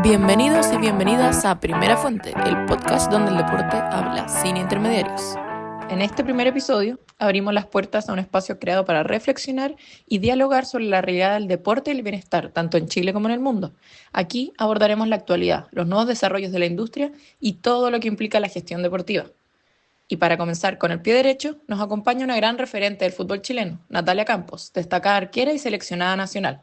Bienvenidos y bienvenidas a Primera Fuente, el podcast donde el deporte habla sin intermediarios. En este primer episodio abrimos las puertas a un espacio creado para reflexionar y dialogar sobre la realidad del deporte y el bienestar, tanto en Chile como en el mundo. Aquí abordaremos la actualidad, los nuevos desarrollos de la industria y todo lo que implica la gestión deportiva. Y para comenzar con el pie derecho, nos acompaña una gran referente del fútbol chileno, Natalia Campos, destacada arquera y seleccionada nacional.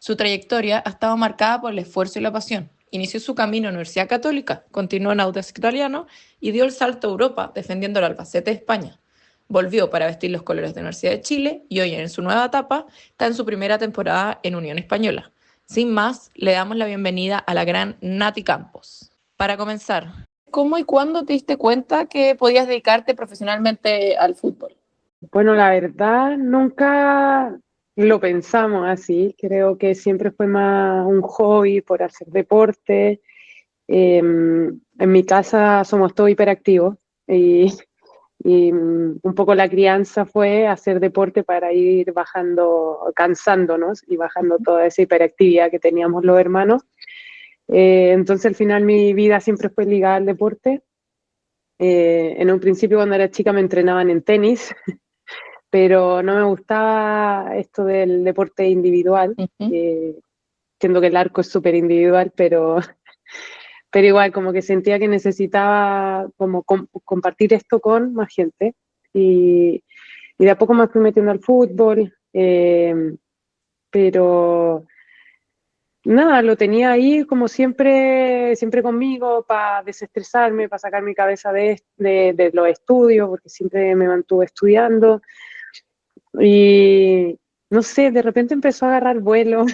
Su trayectoria ha estado marcada por el esfuerzo y la pasión. Inició su camino en la Universidad Católica, continuó en Audax Italiano y dio el salto a Europa defendiendo el Albacete de España. Volvió para vestir los colores de la Universidad de Chile y hoy en su nueva etapa está en su primera temporada en Unión Española. Sin más, le damos la bienvenida a la gran Nati Campos. Para comenzar, ¿cómo y cuándo te diste cuenta que podías dedicarte profesionalmente al fútbol? Bueno, la verdad, nunca lo pensamos así. Creo que siempre fue más un hobby por hacer deporte. En mi casa somos todos hiperactivos y un poco la crianza fue hacer deporte para ir bajando, cansándonos y bajando toda esa hiperactividad que teníamos los hermanos. Entonces, al final, mi vida siempre fue ligada al deporte. En un principio, cuando era chica, me entrenaban en tenis. Pero no me gustaba esto del deporte individual. Siento que el arco es súper individual, pero igual como que sentía que necesitaba como compartir esto con más gente. Y de a poco me fui metiendo al fútbol, pero nada, lo tenía ahí como siempre, siempre conmigo para desestresarme, para sacar mi cabeza de los estudios, porque siempre me mantuve estudiando. Y no sé, de repente empezó a agarrar vuelo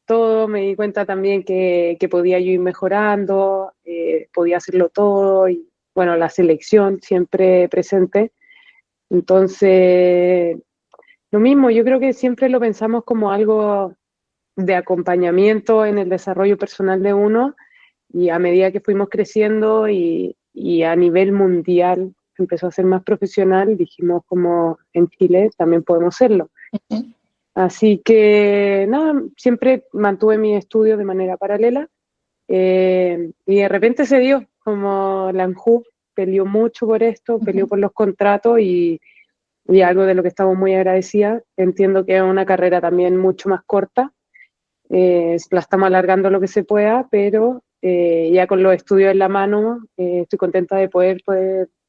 todo, me di cuenta también que podía yo ir mejorando, podía hacerlo todo, y bueno, la selección siempre presente. Entonces, lo mismo, yo creo que siempre lo pensamos como algo de acompañamiento en el desarrollo personal de uno, y a medida que fuimos creciendo y a nivel mundial empezó a ser más profesional, dijimos como en Chile también podemos serlo. Así que nada, siempre mantuve mi estudio de manera paralela, y de repente se dio, como la ANJUF peleó mucho por esto, peleó por los contratos y algo de lo que estamos muy agradecidas. Entiendo que es una carrera también mucho más corta, la estamos alargando lo que se pueda, pero ya con los estudios en la mano, estoy contenta de poder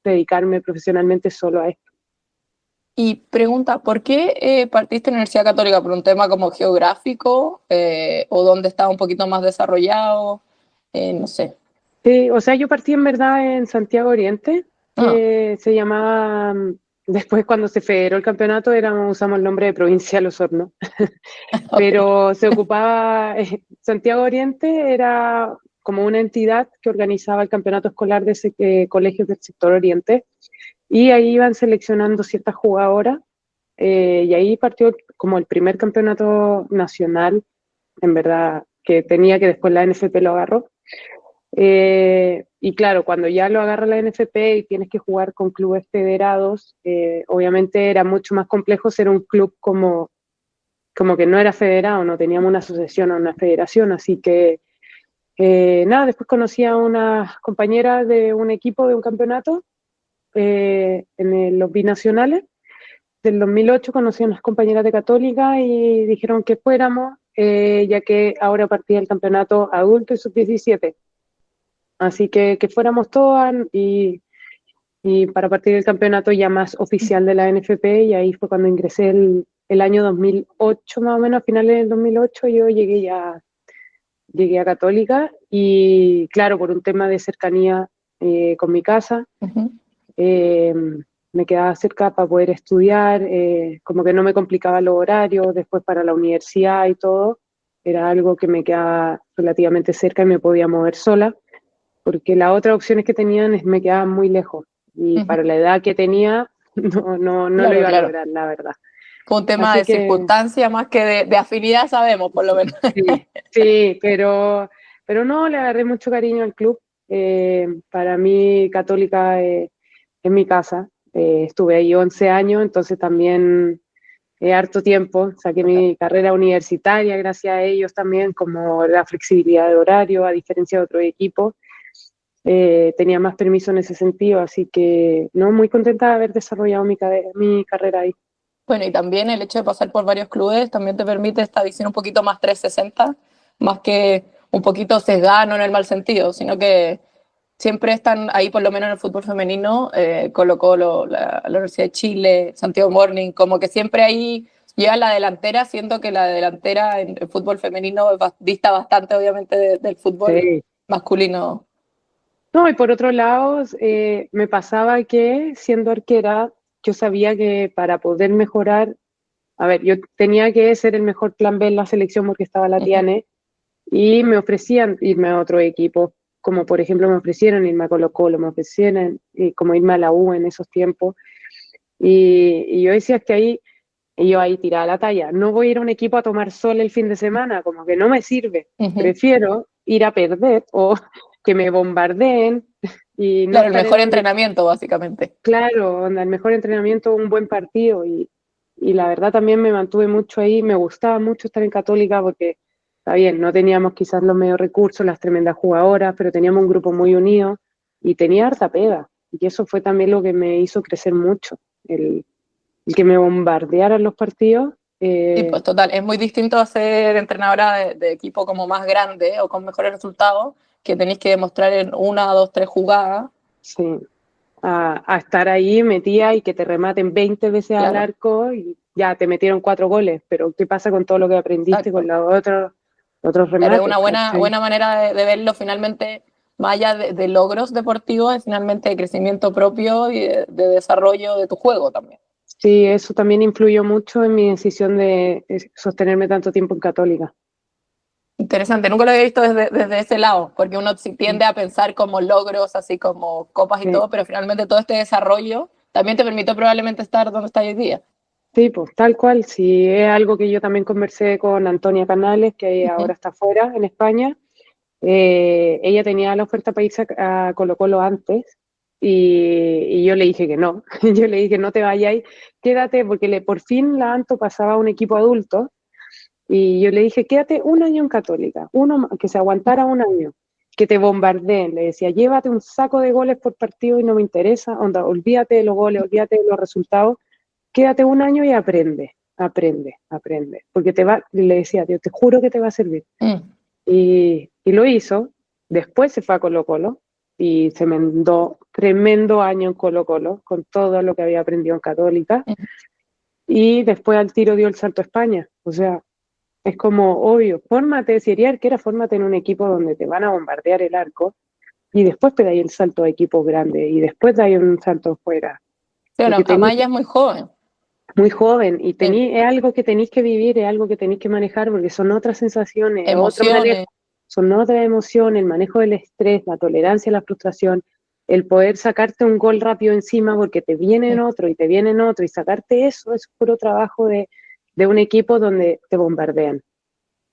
dedicarme profesionalmente solo a esto. Y pregunta, ¿por qué partiste en la Universidad Católica? ¿Por un tema como geográfico o donde estaba un poquito más desarrollado? No sé. Sí, o sea, yo partí en verdad en Santiago Oriente, Ah, que se llamaba, después cuando se federó el campeonato usamos el nombre de Provincia de Los Hornos, ok. pero se ocupaba, Santiago Oriente era como una entidad que organizaba el campeonato escolar de colegios del sector Oriente, y ahí iban seleccionando ciertas jugadoras, y ahí partió como el primer campeonato nacional, en verdad, que tenía, que después la NFP lo agarró. Y claro, cuando ya lo agarra la NFP y tienes que jugar con clubes federados, obviamente era mucho más complejo ser un club como que no era federado, no teníamos una asociación o una federación, así que nada, después conocí a unas compañeras de un equipo de un campeonato los binacionales. Del 2008 conocí a unas compañeras de Católica y dijeron que fuéramos, ya que ahora partía el campeonato adulto y sub-17. Así que fuéramos todas y para partir del campeonato ya más oficial de la NFP, y ahí fue cuando ingresé el año 2008, más o menos, a finales del 2008, yo llegué a Católica, y claro, por un tema de cercanía con mi casa, eh, me quedaba cerca para poder estudiar, como que no me complicaba los horarios, después para la universidad y todo, era algo que me quedaba relativamente cerca y me podía mover sola, porque las otras opciones que tenían me quedaban muy lejos, y para la edad que tenía no lo Claro, iba a claro. lograr, la verdad. Fue un tema Así de que circunstancia más que de afinidad, sabemos, por lo menos. sí, pero no, le agarré mucho cariño al club. Para mí, Católica es mi casa. Estuve ahí 11 años, entonces también harto tiempo, saqué mi carrera universitaria gracias a ellos también, como la flexibilidad de horario, a diferencia de otros equipos. Tenía más permiso en ese sentido, así que no, muy contenta de haber desarrollado mi carrera ahí. Bueno, y también el hecho de pasar por varios clubes también te permite esta visión un poquito más 360, más que un poquito sesgada, no en el mal sentido, sino que siempre están ahí, por lo menos en el fútbol femenino, Colo-Colo, la Universidad de Chile, Santiago Morning, como que siempre ahí llega la delantera, siento que la delantera en el fútbol femenino dista bastante, obviamente, del fútbol Sí. masculino. No, y por otro lado, me pasaba que siendo arquera, yo sabía que para poder mejorar, a ver, yo tenía que ser el mejor plan B en la selección porque estaba la Ujú. Tiane, y me ofrecían irme a otro equipo, como por ejemplo me ofrecieron irme a Colo-Colo, me ofrecieron como irme a la U en esos tiempos, y yo decía que ahí, y yo ahí tiraba la talla, no voy a ir a un equipo a tomar sol el fin de semana, como que no me sirve, Ujú. prefiero ir a perder o que me bombardeen y no Claro, el estar en mejor un entrenamiento, básicamente. claro, onda, el mejor entrenamiento, un buen partido y la verdad también me mantuve mucho ahí, me gustaba mucho estar en Católica porque, está bien, no teníamos quizás los medios recursos, las tremendas jugadoras, pero teníamos un grupo muy unido y tenía harta pega y eso fue también lo que me hizo crecer mucho, el que me bombardearan los partidos. Sí, pues total, es muy distinto a ser entrenadora de equipo como más grande o con mejores resultados, que tenéis que demostrar en una, dos, tres jugadas. Sí, a estar ahí metida y que te rematen 20 veces al Claro, arco y ya te metieron 4 goles, pero ¿qué pasa con todo lo que aprendiste con exacto. los otros Claro, es remates? una ¿Cachai? buena manera de verlo finalmente, más allá de logros deportivos, es finalmente de crecimiento propio y de desarrollo de tu juego también. Sí, eso también influyó mucho en mi decisión de sostenerme tanto tiempo en Católica. Interesante, nunca lo había visto desde ese lado, porque uno sí tiende a pensar como logros, así como copas y Sí, todo, pero finalmente todo este desarrollo también te permitió probablemente estar donde estás hoy día. sí, pues tal cual. Sí, es algo que yo también conversé con Antonia Canales, que Ujú. ahora está fuera en España. Ella tenía la oferta para irse a Colo-Colo antes y yo le dije que no. Yo le dije, no te vayas, quédate, porque por fin la Anto pasaba a un equipo adulto y yo le dije, quédate un año en Católica, que se aguantara un año, que te bombardeen. Le decía, llévate un saco de goles por partido y no me interesa, onda, olvídate de los goles, olvídate de los resultados, quédate un año y aprende, aprende, aprende, porque le decía, yo te juro que te va a servir. Mm. Y lo hizo. Después se fue a Colo-Colo y se mandó tremendo año en Colo-Colo con todo lo que había aprendido en Católica. Y después al tiro dio el salto a España. O sea, es como obvio, fórmate, si eres arquera, fórmate en un equipo donde te van a bombardear el arco y después te dais el salto a equipos grandes y después dais un salto fuera. Bueno, Porque tenés Amaya es muy joven. muy joven y Sí. es algo que tenéis que vivir, es algo que tenéis que manejar porque son otras sensaciones, otro manejo, Emociones. son otras emociones, el manejo del estrés, la tolerancia a la frustración, el poder sacarte un gol rápido encima porque te vienen otro y te vienen otro y sacarte eso es puro trabajo de un equipo donde te bombardean.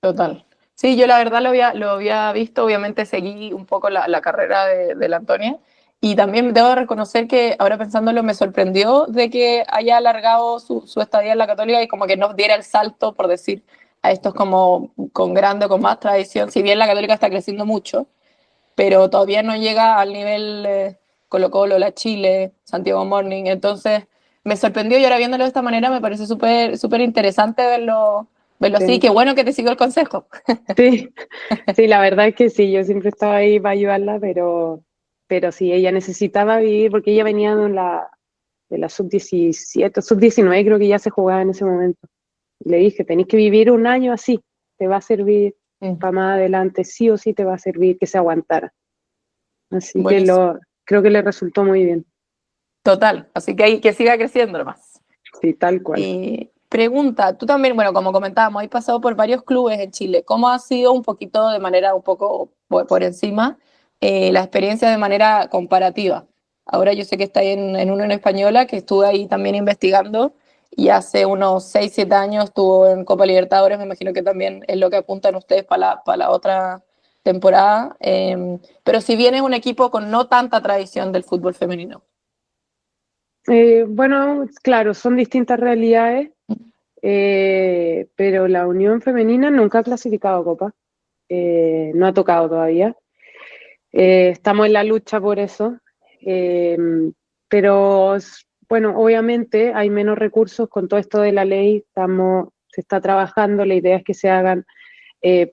Total. Sí, yo la verdad lo había visto, obviamente seguí un poco la carrera de la Antonia y también debo reconocer que ahora pensándolo me sorprendió de que haya alargado su estadía en la Católica y como que no diera el salto, por decir, a estos como con grande, con más tradición, si bien la Católica está creciendo mucho, pero todavía no llega al nivel Colo-Colo, la Chile, Santiago Morning, entonces me sorprendió y ahora viéndolo de esta manera me parece súper interesante verlo así, Sí, qué bueno que te siguió el consejo. sí, sí, la verdad es que sí, yo siempre estaba ahí para ayudarla, pero sí, ella necesitaba vivir porque ella venía de la sub-17, sub-19 creo que ya se jugaba en ese momento. Le dije, tenéis que vivir un año así, te va a servir Mm. para más adelante, sí o sí te va a servir que se aguantara. Así que Buenísimo. creo que le resultó muy bien, Total, así que ahí que siga creciendo más. sí, tal cual. Y pregunta, tú también, bueno, como comentábamos, has pasado por varios clubes en Chile. ¿Cómo ha sido un poquito de manera un poco por encima la experiencia de manera comparativa? Ahora yo sé que está en Unión Española, que estuve ahí también investigando y hace unos 6 7 años estuvo en Copa Libertadores, me imagino que también es lo que apuntan ustedes para la otra temporada. Pero si bien es un equipo con no tanta tradición del fútbol femenino. Bueno, claro, son distintas realidades. pero la Unión Femenina nunca ha clasificado a Copa, no ha tocado todavía. Estamos en la lucha por eso, eh, pero bueno, obviamente hay menos recursos con todo esto de la ley, se está trabajando, la idea es que se hagan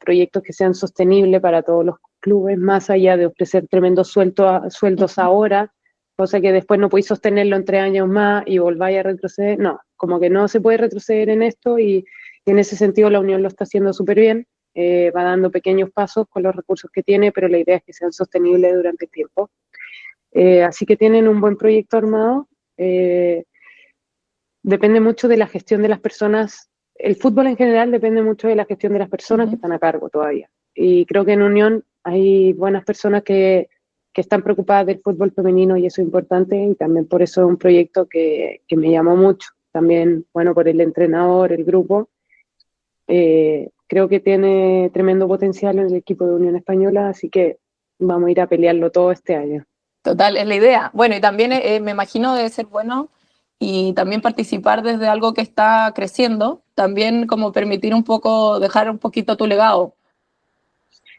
proyectos que sean sostenibles para todos los clubes, más allá de ofrecer tremendos sueldos ahora, cosa que después no podéis sostenerlo en 3 años más y volváis a retroceder. No, como que no se puede retroceder en esto y en ese sentido la Unión lo está haciendo súper bien, va dando pequeños pasos con los recursos que tiene, pero la idea es que sean sostenibles durante el tiempo. Así que tienen un buen proyecto armado. Depende mucho de la gestión de las personas. El fútbol en general depende mucho de la gestión de las personas que están a cargo todavía. Y creo que en Unión hay buenas personas que están preocupadas del fútbol femenino y eso es importante y también por eso es un proyecto que me llamó mucho. También, bueno, por el entrenador, el grupo. Creo que tiene tremendo potencial en el equipo de Unión Española, así que vamos a ir a pelearlo todo este año. Total, es la idea. Bueno, y también me imagino debe ser bueno y también participar desde algo que está creciendo, también como permitir un poco, dejar un poquito tu legado.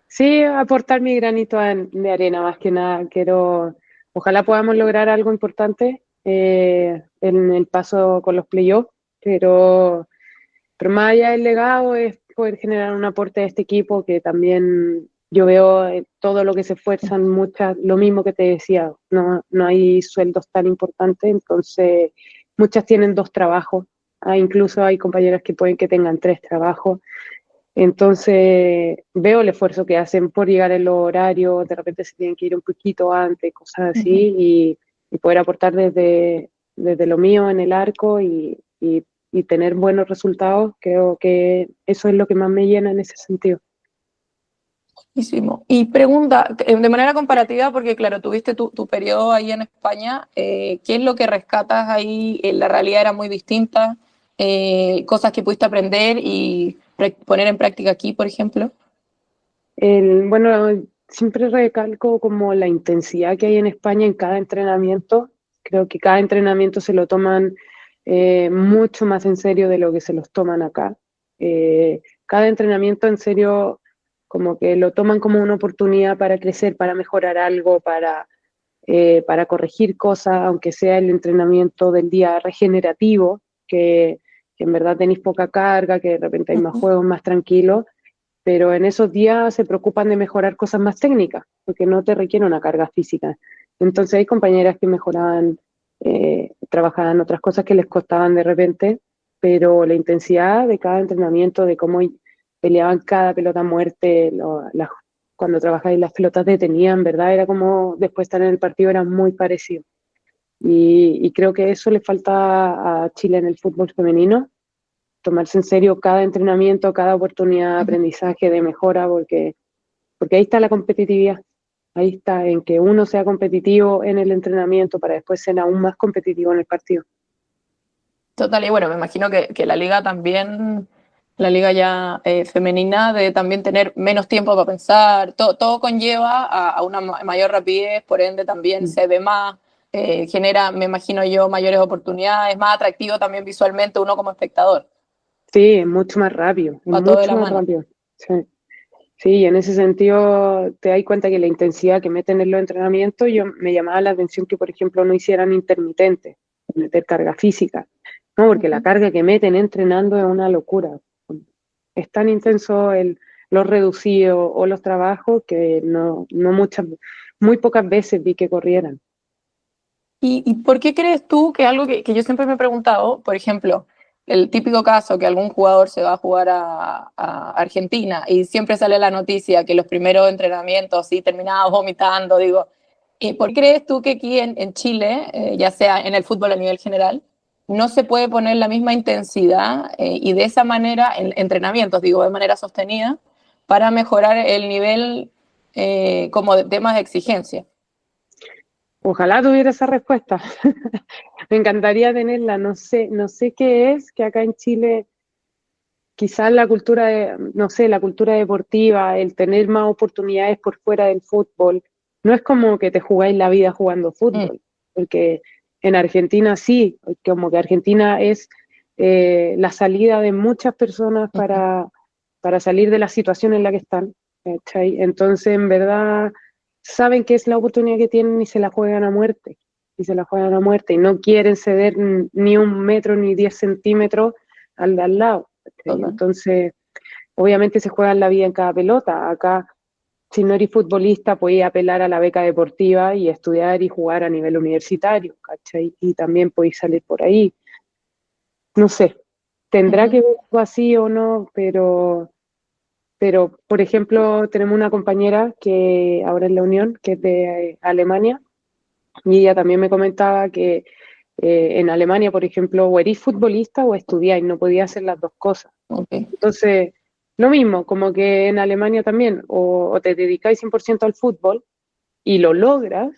Sí, aportar mi granito de arena, más que nada. Ojalá podamos lograr algo importante en el paso con los playoffs, pero más allá del legado es poder generar un aporte a este equipo que también yo veo todo lo que se esfuerzan, lo mismo que te decía, no hay sueldos tan importantes, entonces muchas tienen 2 trabajos, incluso hay compañeras que pueden que tengan 3 trabajos, entonces veo el esfuerzo que hacen por llegar en los horarios, de repente se tienen que ir un poquito antes, cosas así, y poder aportar desde lo mío en el arco y tener buenos resultados, creo que eso es lo que más me llena en ese sentido. Y pregunta, de manera comparativa, porque claro, tuviste tu periodo ahí en España, ¿qué es lo que rescatas ahí? La realidad era muy distinta, cosas que pudiste aprender y poner en práctica aquí, por ejemplo. Bueno, siempre recalco como la intensidad que hay en España en cada entrenamiento. Creo que cada entrenamiento se lo toman mucho más en serio de lo que se los toman acá. Cada entrenamiento en serio como que lo toman como una oportunidad para crecer, para mejorar algo, para corregir cosas, aunque sea el entrenamiento del día regenerativo, que en verdad tenéis poca carga, que de repente hay más juegos más tranquilos, pero en esos días se preocupan de mejorar cosas más técnicas, porque no te requiere una carga física. Entonces hay compañeras que mejoraban, trabajaban otras cosas que les costaban de repente, pero la intensidad de cada entrenamiento, de cómo peleaban cada pelota a muerte, cuando trabajáis las pelotas detenían, ¿verdad? Era como después estar en el partido, era muy parecido. Y creo que eso le falta a Chile en el fútbol femenino, tomarse en serio cada entrenamiento, cada oportunidad de aprendizaje, de mejora, porque ahí está la competitividad. Ahí está, en que uno sea competitivo en el entrenamiento para después ser aún más competitivo en el partido. Total, y bueno, me imagino que la liga también, la liga ya femenina, debe también tener menos tiempo para pensar, todo conlleva a una mayor rapidez, por ende también se ve más, genera, me imagino yo, mayores oportunidades, más atractivo también visualmente uno como espectador. Sí, es mucho más rápido, es Va todo de mucho la más mano. rápido. Sí. Sí, en ese sentido te das cuenta que la intensidad que meten en los entrenamientos, yo me llamaba la atención que, por ejemplo, no hicieran intermitentes, meter carga física, ¿no? Porque la carga que meten entrenando es una locura. Es tan intenso los reducidos o los trabajos que muy pocas veces vi que corrieran. ¿Y por qué crees tú que algo que yo siempre me he preguntado, por ejemplo, el típico caso que algún jugador se va a jugar a Argentina y siempre sale la noticia que los primeros entrenamientos sí terminaba vomitando, digo, ¿por qué crees tú que aquí en Chile, ya sea en el fútbol a nivel general, no se puede poner la misma intensidad y de esa manera, en entrenamientos, digo, de manera sostenida, para mejorar el nivel como de temas de exigencia? Ojalá tuviera esa respuesta. Me encantaría tenerla. No sé qué es que acá en Chile quizás no sé, la cultura deportiva, el tener más oportunidades por fuera del fútbol, no es como que te jugáis la vida jugando fútbol, porque en Argentina sí, como que Argentina es la salida de muchas personas para salir de la situación en la que están, ¿cachai? Entonces, en verdad, saben que es la oportunidad que tienen y se la juegan a muerte. Y se la juegan a muerte y no quieren ceder ni 1 metro ni 10 centímetros al de al lado. ¿Cachai? Entonces, obviamente se juegan la vida en cada pelota. Acá, si no eres futbolista, podéis apelar a la beca deportiva y estudiar y jugar a nivel universitario, ¿cachai? Y también podéis salir por ahí. No sé, tendrá que ver algo así o no, pero, por ejemplo, tenemos una compañera que ahora en la Unión, que es de Alemania, y ella también me comentaba que en Alemania, por ejemplo, o eres futbolista o estudiáis, no podía hacer las dos cosas. Okay. Entonces, lo mismo, como que en Alemania también, o te dedicáis 100% al fútbol y lo logras,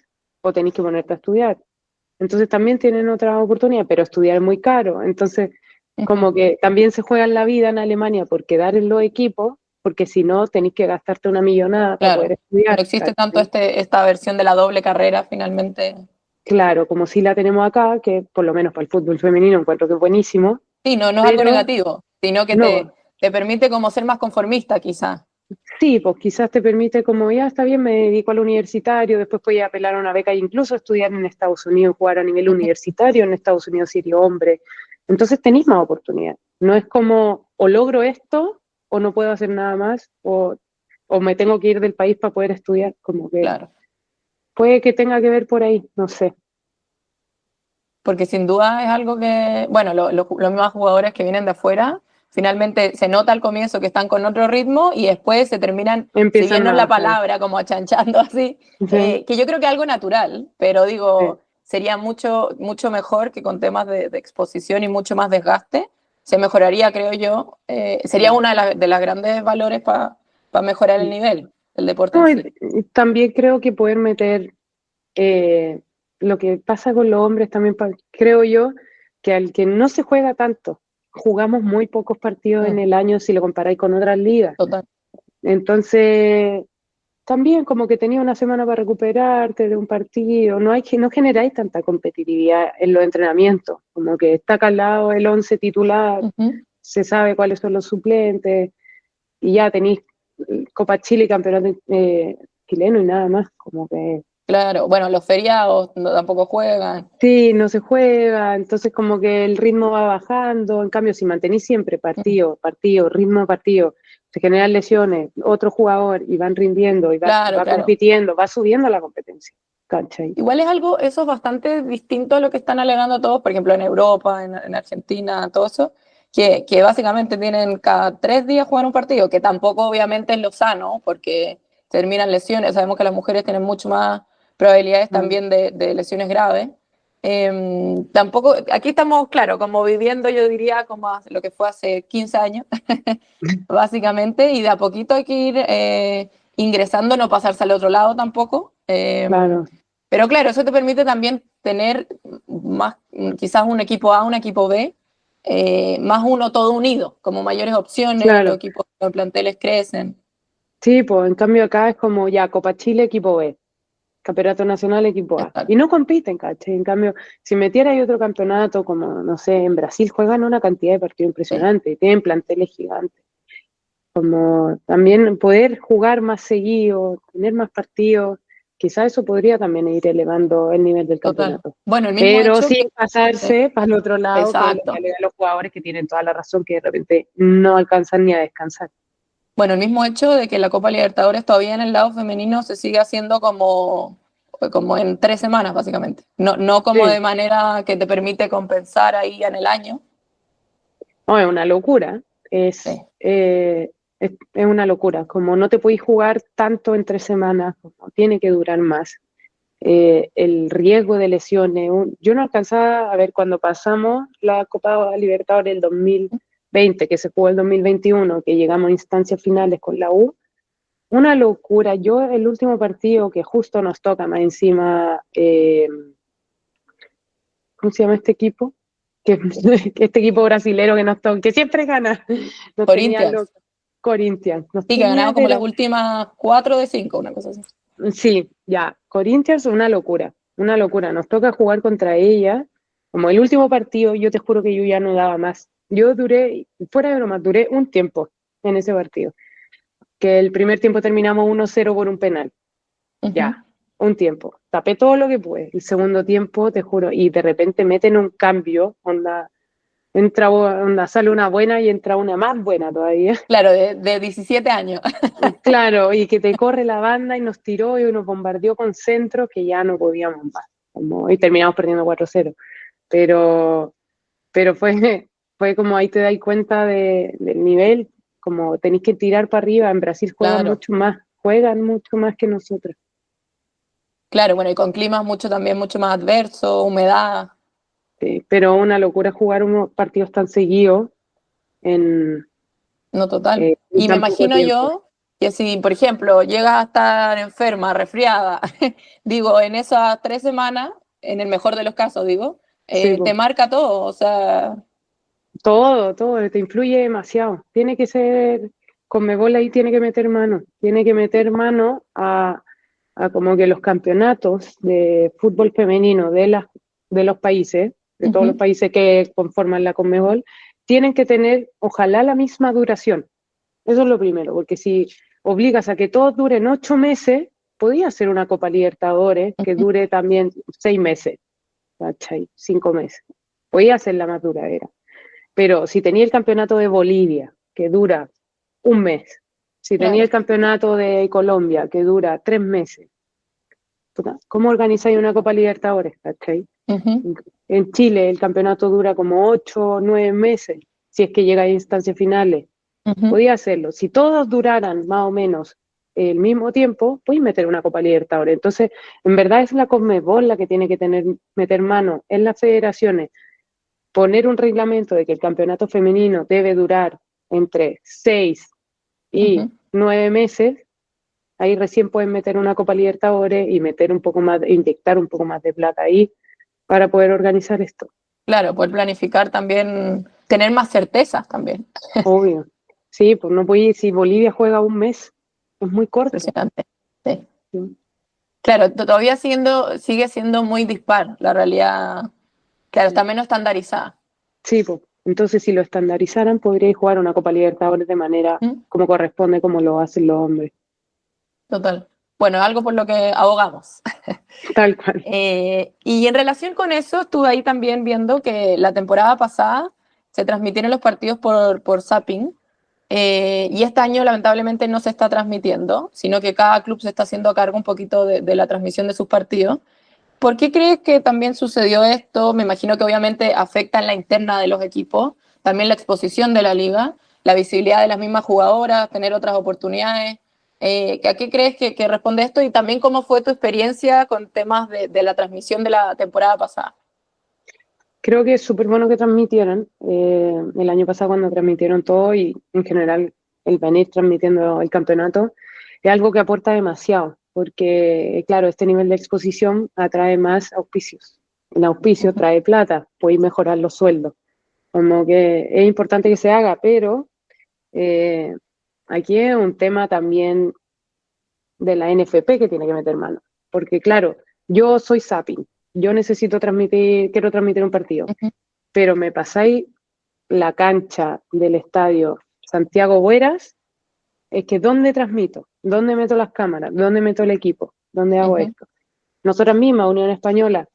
o tenéis que ponerte a estudiar. Entonces también tienen otra oportunidad, pero estudiar es muy caro. Entonces, como que también se juega en la vida en Alemania por quedar en los equipos, porque si no, tenéis que gastarte una millonada para poder Claro, estudiar. no existe tanto ¿cachai? esta versión de la doble carrera finalmente. Claro, como si la tenemos acá, que por lo menos para el fútbol femenino encuentro que es buenísimo, Sí, no, no es algo pero negativo, sino que no, te permite como ser más conformista quizá. sí, pues quizás te permite como, ya está bien, me dedico al universitario, después voy a apelar a una beca e incluso estudiar en Estados Unidos, jugar a nivel universitario en Estados Unidos si eres hombre. Entonces tenéis más oportunidad. No es como, o logro esto, o no puedo hacer nada más, o me tengo que ir del país para poder estudiar, como que Claro, puede que tenga que ver por ahí, no sé. porque sin duda es algo que, bueno, los mismos jugadores que vienen de afuera, finalmente se nota al comienzo que están con otro ritmo y después se terminan, si bien Empiezan no es a la bajar. palabra, como achanchando así, Sí, que yo creo que es algo natural, pero sí. digo, sería mucho, mucho mejor que con temas de exposición y mucho más desgaste, se mejoraría, creo yo, sería Mm. una de las grandes valores para mejorar el nivel del deporte en No, sí. y también creo que poder meter eh, lo que pasa con los hombres también, creo yo, que al que no se juega tanto, jugamos muy pocos partidos en Mm, el año si lo comparáis con otras ligas. total, Entonces, también como que tenía una semana para recuperarte de un partido, no generáis tanta competitividad en los entrenamientos, como que está calado el 11 titular, ujú. se sabe cuáles son los suplentes, y ya tenéis Copa Chile y Campeonato chileno y nada más, como que Claro, bueno, los feriados tampoco juegan. sí, no se juega, entonces como que el ritmo va bajando, en cambio si mantenís siempre Mm, partido, partido, ritmo de partido, se generan lesiones, otro jugador y van rindiendo y claro, va claro. compitiendo, va subiendo la competencia, ¿cachai? Igual es algo, eso es bastante distinto a lo que están alegando todos, por ejemplo, en Europa, en Argentina, todo eso, que básicamente tienen cada 3 días jugar un partido, que tampoco obviamente es lo sano, porque terminan lesiones. Sabemos que las mujeres tienen mucho más probabilidades Mm. también de lesiones graves. Tampoco, aquí estamos, claro, como viviendo, yo diría, como lo que fue hace 15 años, básicamente, y de a poquito hay que ir ingresando, no pasarse al otro lado tampoco. Claro, Pero claro, eso te permite también tener más, quizás un equipo A, un equipo B, más uno todo unido, como mayores opciones, los claro. equipos, los planteles crecen. Sí, pues en cambio acá es como ya Copa Chile equipo B, Campeonato Nacional equipo A, y Exacto. no compiten, ¿cachai? En cambio, si metiera ahí otro campeonato, como no sé, en Brasil juegan una cantidad de partidos Sí, impresionante, y tienen planteles gigantes. Como también poder jugar más seguido, tener más partidos, quizá eso podría también ir elevando el nivel del total. campeonato. Bueno, el mismo Pero hecho sin que... Sí, pasarse para el otro lado, que es lo que exacto. alegan los jugadores que tienen toda la razón, que de repente no alcanzan ni a descansar. Bueno, el mismo hecho de que la Copa Libertadores todavía en el lado femenino se sigue haciendo como en 3 semanas, básicamente. No, no como de Sí, manera que te permite compensar ahí en el año. no, es una locura, Sí, es una locura, como no te podéis jugar tanto en 3 semanas, como tiene que durar más. El riesgo de lesiones. Yo no alcanzaba a ver cuando pasamos la Copa Libertadores del 2020, que se jugó el 2021, que llegamos a instancias finales con la U. Una locura. Yo el último partido que justo nos toca más encima, ¿cómo se llama este equipo? Que, que este equipo brasilero que nos toca, que siempre gana, nos tenía Corinthians. locos. Corinthians, nos Sí, que ha tenía, ganado como las pero últimas 4 de 5, una cosa así. sí, ya, Corinthians una locura, una locura. Nos toca jugar contra ella, Como el último partido, yo te juro que yo ya no daba más. Yo duré, fuera de broma, duré un tiempo en ese partido. Que el primer tiempo terminamos 1-0 por un penal. Ujú. Ya, un tiempo. Tapé todo lo que pude. El segundo tiempo, te juro, y de repente meten un cambio, onda, onda, sale una buena y entra una más buena todavía. Claro, de 17 años. Claro, y que te corre la banda y nos tiró y nos bombardeó con centros que ya no podíamos más. Como, y terminamos perdiendo 4-0. Pero, pero fue como ahí te das cuenta del nivel, como tenéis que tirar para arriba. En Brasil Claro, juegan mucho más que nosotros. claro, bueno, y con climas también mucho más adverso, humedad, Sí, pero una locura jugar unos partidos tan seguidos en, no total. en Y me tan poco imagino tiempo. yo que si, por ejemplo, llegas a estar enferma, resfriada, digo, en esas 3 semanas, en el mejor de los casos, digo, Sí, te po. marca todo, o sea, Todo, te influye demasiado. Tiene que ser, Conmebol ahí tiene que meter mano a como que los campeonatos de fútbol femenino de los países, de todos los ujú, países que conforman la Conmebol, tienen que tener, ojalá, la misma duración. Eso es lo primero, porque si obligas a que todos duren 8 meses, podía ser una Copa Libertadores que ujú, dure también 6 meses, ¿cachai? 5 meses. Podía ser la más duradera. Pero si tenía el campeonato de Bolivia, que dura un mes, si tenía el claro, campeonato de Colombia, que dura 3 meses, puta, ¿cómo organizáis una Copa Libertadores? ¿Cachai? ujú, En Chile el campeonato dura como 8 o 9 meses, si es que llega a instancias finales. ujú. Podía hacerlo. Si todos duraran más o menos el mismo tiempo, puedes meter una Copa Libertadores. Entonces, en verdad es la Conmebol la que tiene que meter mano en las federaciones, poner un reglamento de que el campeonato femenino debe durar entre 6 y 9 meses. Ahí recién pueden meter una Copa Libertadores y meter un poco más, inyectar un poco más de plata ahí para poder organizar esto. Claro, poder planificar también, tener más certezas también. Obvio. Sí, pues no puede ir, si Bolivia juega un mes, es muy corto. Impresionante. Sí. Sí, Claro, todavía sigue siendo muy dispar la realidad. Claro, está menos estandarizada. sí, pues. Entonces, si lo estandarizaran, podríais jugar una Copa Libertadores de manera ¿Mm? como corresponde, como lo hacen los hombres. Total. Bueno, algo por lo que abogamos. Tal cual. Y en relación con eso, estuve ahí también viendo que la temporada pasada se transmitieron los partidos por Zapping, y este año lamentablemente no se está transmitiendo, sino que cada club se está haciendo a cargo un poquito de la transmisión de sus partidos. ¿Por qué crees que también sucedió esto? Me imagino que obviamente afecta en la interna de los equipos, también la exposición de la liga, la visibilidad de las mismas jugadoras, tener otras oportunidades. ¿A qué crees que responde esto? Y también cómo fue tu experiencia con temas de la transmisión de la temporada pasada. Creo que es súper bueno que transmitieran. El año pasado cuando transmitieron todo y en general el venir transmitiendo el campeonato es algo que aporta demasiado, porque claro, este nivel de exposición atrae más auspicios. El auspicio Ujú, trae plata, puede mejorar los sueldos. Como que es importante que se haga, pero eh, aquí es un tema también de la NFP que tiene que meter mano. Porque claro, yo soy Zapping, yo necesito transmitir, quiero transmitir un partido, ujú, pero me pasáis la cancha del estadio Santiago Bueras, es que ¿dónde transmito? ¿Dónde meto las cámaras? ¿Dónde meto el equipo? ¿Dónde hago ujú, esto? Nosotras mismas, Unión Española,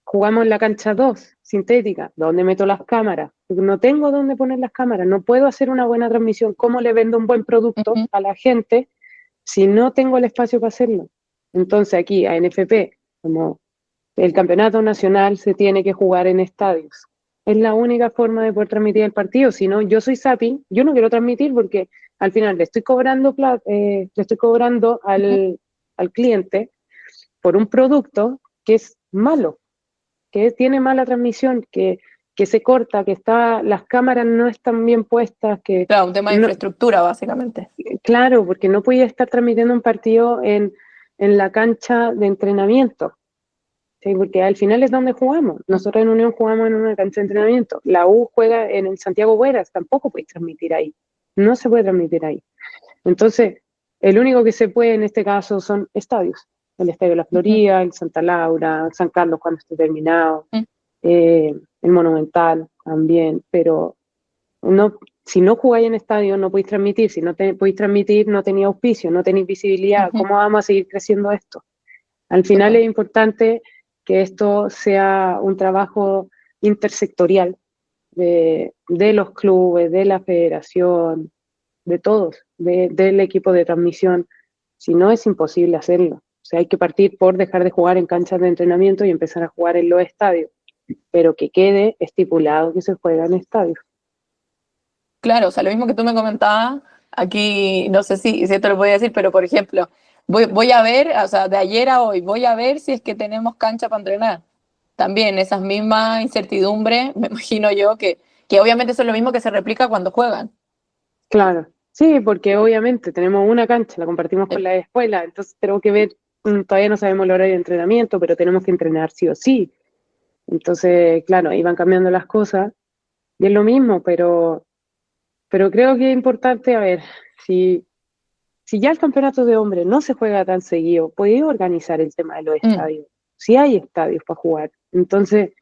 jugamos en la cancha 2 sintética. ¿Dónde meto las cámaras? Porque no tengo dónde poner las cámaras, no puedo hacer una buena transmisión. ¿Cómo le vendo un buen producto ujú. a la gente si no tengo el espacio para hacerlo? Entonces aquí, a NFP, como el campeonato nacional se tiene que jugar en estadios. Es la única forma de poder transmitir el partido. Si no, yo soy Zapping, yo no quiero transmitir porque al final le estoy cobrando al cliente por un producto que es malo, que tiene mala transmisión, que se corta, las cámaras no están bien puestas, que Claro, un tema de no, infraestructura, básicamente. claro, porque no podía estar transmitiendo un partido en la cancha de entrenamiento. Sí, porque al final es donde jugamos. Nosotros en Unión jugamos en una cancha de entrenamiento. La U juega en el Santiago Bueras, tampoco puede transmitir ahí. No se puede transmitir ahí. Entonces, el único que se puede en este caso son estadios. El Estadio de la Ujú, Florida, el Santa Laura, San Carlos cuando esté terminado. el Monumental también, pero si no jugáis en estadio no podéis transmitir, si no podéis transmitir no tenéis auspicio, no tenéis visibilidad, ¿cómo vamos a seguir creciendo esto? Al final es importante que esto sea un trabajo intersectorial de los clubes, de la federación, de todos, del equipo de transmisión. Si no, es imposible hacerlo. O sea, hay que partir por dejar de jugar en canchas de entrenamiento y empezar a jugar en los estadios, pero que quede estipulado que se juega en estadios. Claro, o sea, lo mismo que tú me comentabas, aquí no sé si esto lo voy a decir, pero por ejemplo, voy a ver, o sea, de ayer a hoy, voy a ver si es que tenemos cancha para entrenar. También esas mismas incertidumbres, me imagino yo, que obviamente eso es lo mismo que se replica cuando juegan. Claro, sí, porque obviamente tenemos una cancha, la compartimos con la escuela, entonces tenemos que ver, todavía no sabemos el horario de entrenamiento, pero tenemos que entrenar sí o sí. Entonces, claro, iban cambiando las cosas y es lo mismo, pero creo que es importante, a ver, si ya el campeonato de hombres no se juega tan seguido, podéis organizar el tema de los estadios. Si hay estadios para jugar. Entonces,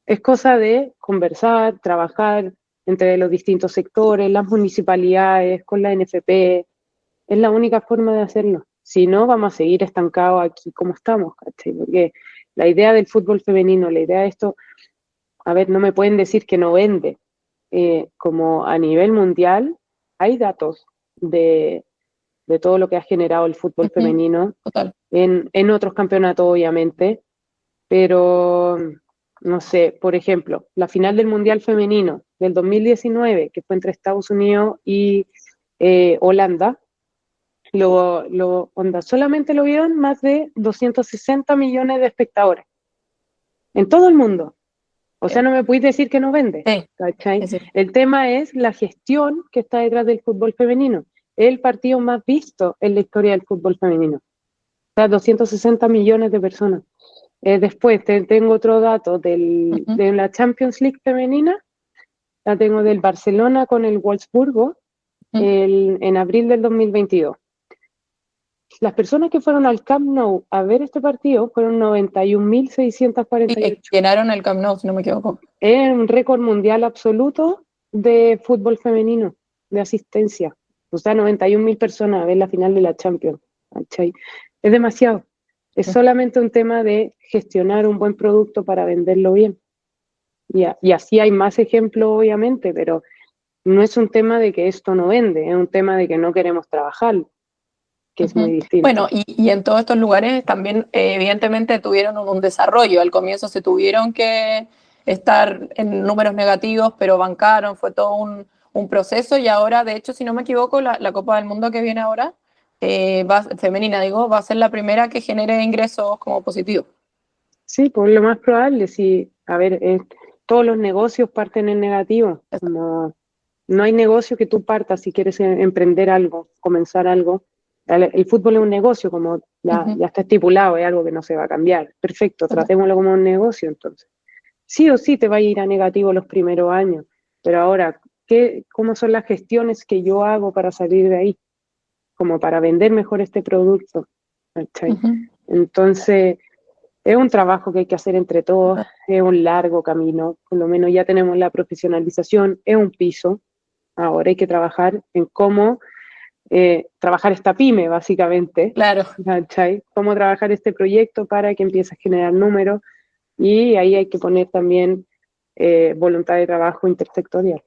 es cosa de conversar, trabajar entre los distintos sectores, las municipalidades, con la NFP. Es la única forma de hacerlo. Si no, vamos a seguir estancados aquí como estamos, ¿cachai? Porque la idea del fútbol femenino, la idea de esto, a ver, no me pueden decir que no vende. Como a nivel mundial, hay datos de todo lo que ha generado el fútbol femenino en otros campeonatos, obviamente, pero no sé, por ejemplo, la final del Mundial Femenino del 2019, que fue entre Estados Unidos y Holanda, solamente lo vieron más de 260 millones de espectadores en todo el mundo. O sea, no me puedes decir que no vende. ¿Cachai? El tema es la gestión que está detrás del fútbol femenino. Es el partido más visto en la historia del fútbol femenino. O sea, 260 millones de personas. Después tengo otro dato de la Champions League femenina. La tengo del Barcelona con el Wolfsburgo en abril del 2022. Las personas que fueron al Camp Nou a ver este partido fueron 91.648. Llenaron el Camp Nou, si no me equivoco. Es un récord mundial absoluto de fútbol femenino, de asistencia. O sea, 91.000 personas a ver la final de la Champions. ¿Cachai? Es demasiado. Es solamente un tema de gestionar un buen producto para venderlo bien. Y así hay más ejemplos, obviamente, pero no es un tema de que esto no vende, es un tema de que no queremos trabajar, que es muy distinto. Bueno, y en todos estos lugares también evidentemente tuvieron un desarrollo. Al comienzo se tuvieron que estar en números negativos, pero bancaron, fue todo un proceso y ahora, de hecho, si no me equivoco, la Copa del Mundo que viene ahora, femenina digo, va a ser la primera que genere ingresos como positivos. Sí, pues lo más probable, sí. A ver, todos los negocios parten en negativo. Como no hay negocio que tú partas si quieres emprender algo, comenzar algo. El fútbol es un negocio, como ya está estipulado, es algo que no se va a cambiar. Perfecto, tratémoslo como un negocio entonces. Sí o sí te va a ir a negativo los primeros años, pero ahora, ¿cómo son las gestiones que yo hago para salir de ahí? Como para vender mejor este producto. ¿Cachai? Entonces, es un trabajo que hay que hacer entre todos, es un largo camino, por lo menos ya tenemos la profesionalización, es un piso, ahora hay que trabajar en cómo trabajar esta pyme, básicamente. Claro. ¿Cachai? Cómo trabajar este proyecto para que empiece a generar números y ahí hay que poner también voluntad de trabajo intersectorial.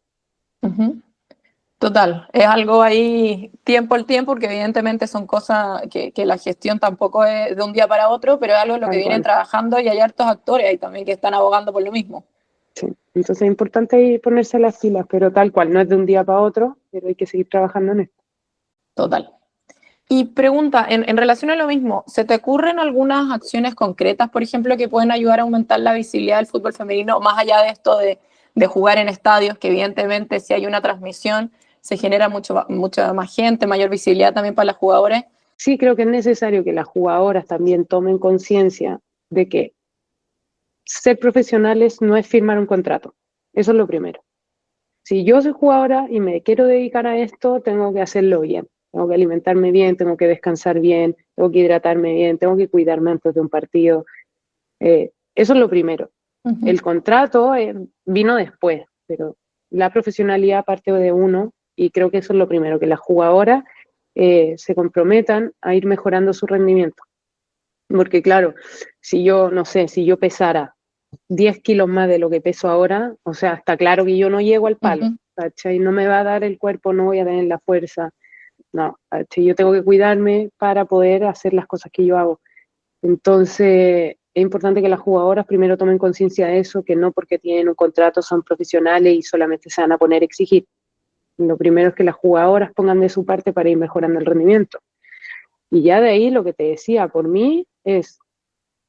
Total, es algo ahí tiempo al tiempo, porque evidentemente son cosas que la gestión tampoco es de un día para otro, pero es algo en lo que vienen trabajando y hay hartos actores ahí también que están abogando por lo mismo. Sí, entonces es importante ahí ponerse las pilas, pero tal cual, no es de un día para otro, pero hay que seguir trabajando en esto. Total. Y pregunta, en relación a lo mismo, ¿se te ocurren algunas acciones concretas, por ejemplo, que pueden ayudar a aumentar la visibilidad del fútbol femenino, más allá de esto de jugar en estadios, que evidentemente si hay una transmisión se genera mucha más gente, mayor visibilidad también para las jugadoras? Sí, creo que es necesario que las jugadoras también tomen conciencia de que ser profesionales no es firmar un contrato. Eso es lo primero. Si yo soy jugadora y me quiero dedicar a esto, tengo que hacerlo bien. Tengo que alimentarme bien, tengo que descansar bien, tengo que hidratarme bien, tengo que cuidarme antes de un partido. Eso es lo primero. El contrato vino después, pero la profesionalidad parte de uno y creo que eso es lo primero, que las jugadoras se comprometan a ir mejorando su rendimiento. Porque claro, si yo, no sé, si yo pesara 10 kilos más de lo que peso ahora, o sea, está claro que yo no llego al palo, ¿cachai? No me va a dar el cuerpo, no voy a tener la fuerza, no, ¿cachai? Yo tengo que cuidarme para poder hacer las cosas que yo hago. Entonces, es importante que las jugadoras primero tomen conciencia de eso, que no porque tienen un contrato son profesionales y solamente se van a poner a exigir. Lo primero es que las jugadoras pongan de su parte para ir mejorando el rendimiento. Y ya de ahí lo que te decía, por mí, es,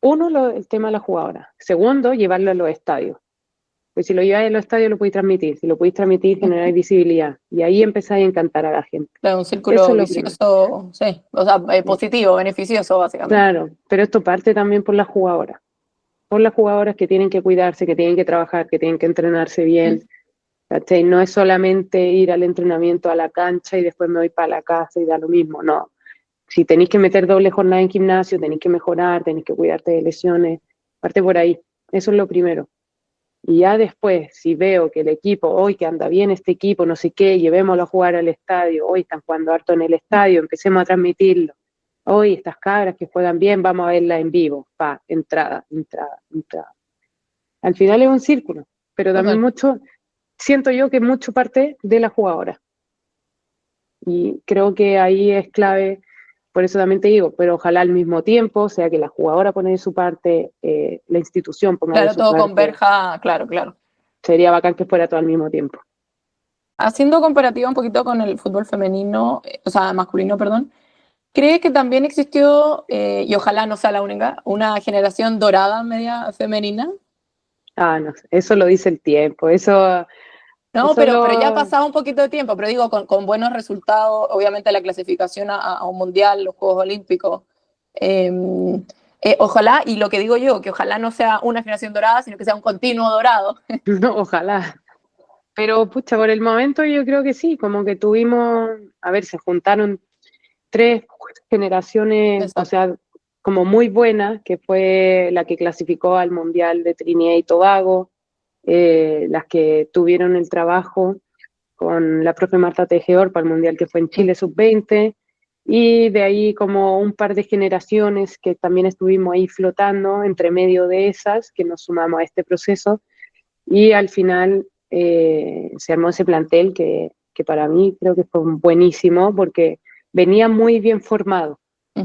uno, el tema de la jugadora. Segundo, llevarlo a los estadios. Pues si lo lleváis a los estadios lo podéis transmitir. Si lo podéis transmitir, generáis visibilidad. Y ahí empezáis a encantar a la gente. Claro, un Eso círculo es lo primero. vicioso, sí, o sea, positivo, beneficioso, básicamente. Claro, pero esto parte también por las jugadoras. Por las jugadoras que tienen que cuidarse, que tienen que trabajar, que tienen que entrenarse bien. ¿Cachai? No es solamente ir al entrenamiento a la cancha y después me voy para la casa y da lo mismo. No. Si tenéis que meter doble jornada en gimnasio, tenéis que mejorar, tenéis que cuidarte de lesiones. Parte por ahí. Eso es lo primero. Y ya después, si veo que el equipo, hoy que anda bien este equipo, no sé qué, llevémoslo a jugar al estadio, hoy están jugando harto en el estadio, empecemos a transmitirlo. Hoy estas cabras que juegan bien, vamos a verla en vivo. Pa, entrada, entrada, entrada. Al final es un círculo, pero también mucho, siento yo que mucho parte de la jugadora. Y creo que ahí es clave, por eso también te digo, pero ojalá al mismo tiempo, o sea, que la jugadora pone de su parte, la institución ponga de Claro, su todo parte. converja, claro, claro. Sería bacán que fuera todo al mismo tiempo. Haciendo comparativa un poquito con el fútbol femenino, o sea, masculino, perdón, ¿crees que también existió, y ojalá no sea la única, una generación dorada media femenina? Ah, no sé, eso lo dice el tiempo, No, eso pero ya ha lo... pasado un poquito de tiempo, pero digo, con buenos resultados, obviamente la clasificación a un mundial, los Juegos Olímpicos. Eh, ojalá, y lo que digo yo, que ojalá no sea una generación dorada, sino que sea un continuo dorado. No, ojalá. Pero, pucha, por el momento yo creo que sí, como que tuvimos, a ver, se juntaron tres generaciones, o Exacto. sea, como muy buenas, que fue la que clasificó al Mundial de Trinidad y Tobago, las que tuvieron el trabajo con la profe Marta Tejedor para el Mundial que fue en Chile sub-20, y de ahí como un par de generaciones que también estuvimos ahí flotando entre medio de esas, que nos sumamos a este proceso, y al final se armó ese plantel que para mí creo que fue buenísimo porque venía muy bien formado.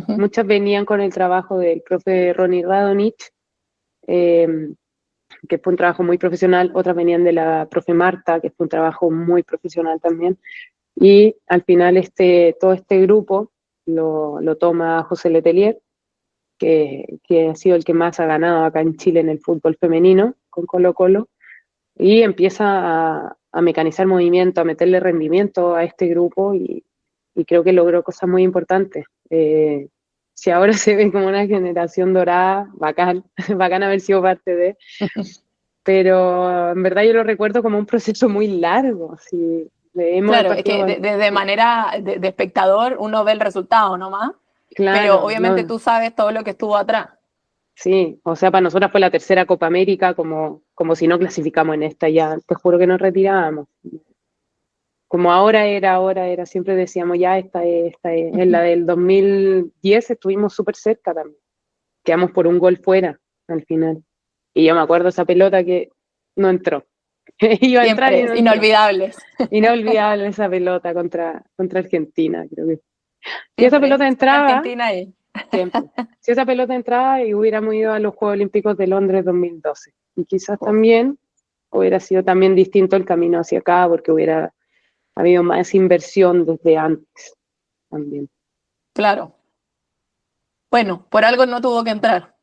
Muchas venían con el trabajo del profe Ronnie Radonich, eh, que fue un trabajo muy profesional, otras venían de la profe Marta, que fue un trabajo muy profesional también, y al final todo este grupo lo toma José Letelier, que ha sido el que más ha ganado acá en Chile en el fútbol femenino con Colo Colo, y empieza a mecanizar movimiento, a meterle rendimiento a este grupo y creo que logró cosas muy importantes. Si ahora se ve como una generación dorada, bacán, bacán haber sido parte de, pero en verdad yo lo recuerdo como un proceso muy largo. Si leemos el Claro, es que partido, de manera de espectador uno ve el resultado nomás, pero claro, obviamente no, tú sabes todo lo que estuvo atrás. sí, o sea, para nosotras fue la tercera Copa América, como si no clasificamos en esta ya, te juro que nos retirábamos. Como ahora era, siempre decíamos, ya esta es. En la del 2010 estuvimos súper cerca también. Quedamos por un gol fuera al final. Y yo me acuerdo esa pelota que no entró. Iba a entrar y Siempre, no entró. inolvidables. Inolvidable esa pelota contra Argentina, creo que. Si esa Siempre, pelota siempre entraba, Argentina ahí. siempre. Si esa pelota entraba y hubiéramos ido a los Juegos Olímpicos de Londres 2012. Y quizás Uf, también hubiera sido también distinto el camino hacia acá, porque hubiera ha habido más inversión desde antes también. claro. Bueno, por algo no tuvo que entrar.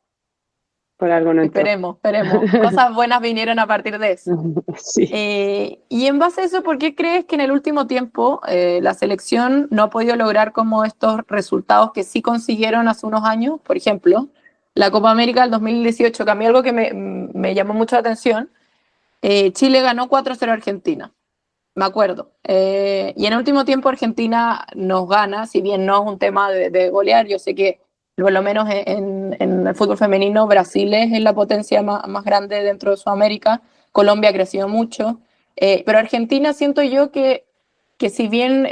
Por algo no entró. Esperemos, esperemos. Cosas buenas vinieron a partir de eso. Sí. Y en base a eso, ¿por qué crees que en el último tiempo la selección no ha podido lograr como estos resultados que sí consiguieron hace unos años? Por ejemplo, la Copa América del 2018, que a mí algo que me llamó mucho la atención, Chile ganó 4-0 a Argentina, me acuerdo. Y en el último tiempo Argentina nos gana, si bien no es un tema de golear, yo sé que por lo menos en el fútbol femenino, Brasil es la potencia más grande dentro de Sudamérica, Colombia ha crecido mucho, pero Argentina siento yo que si bien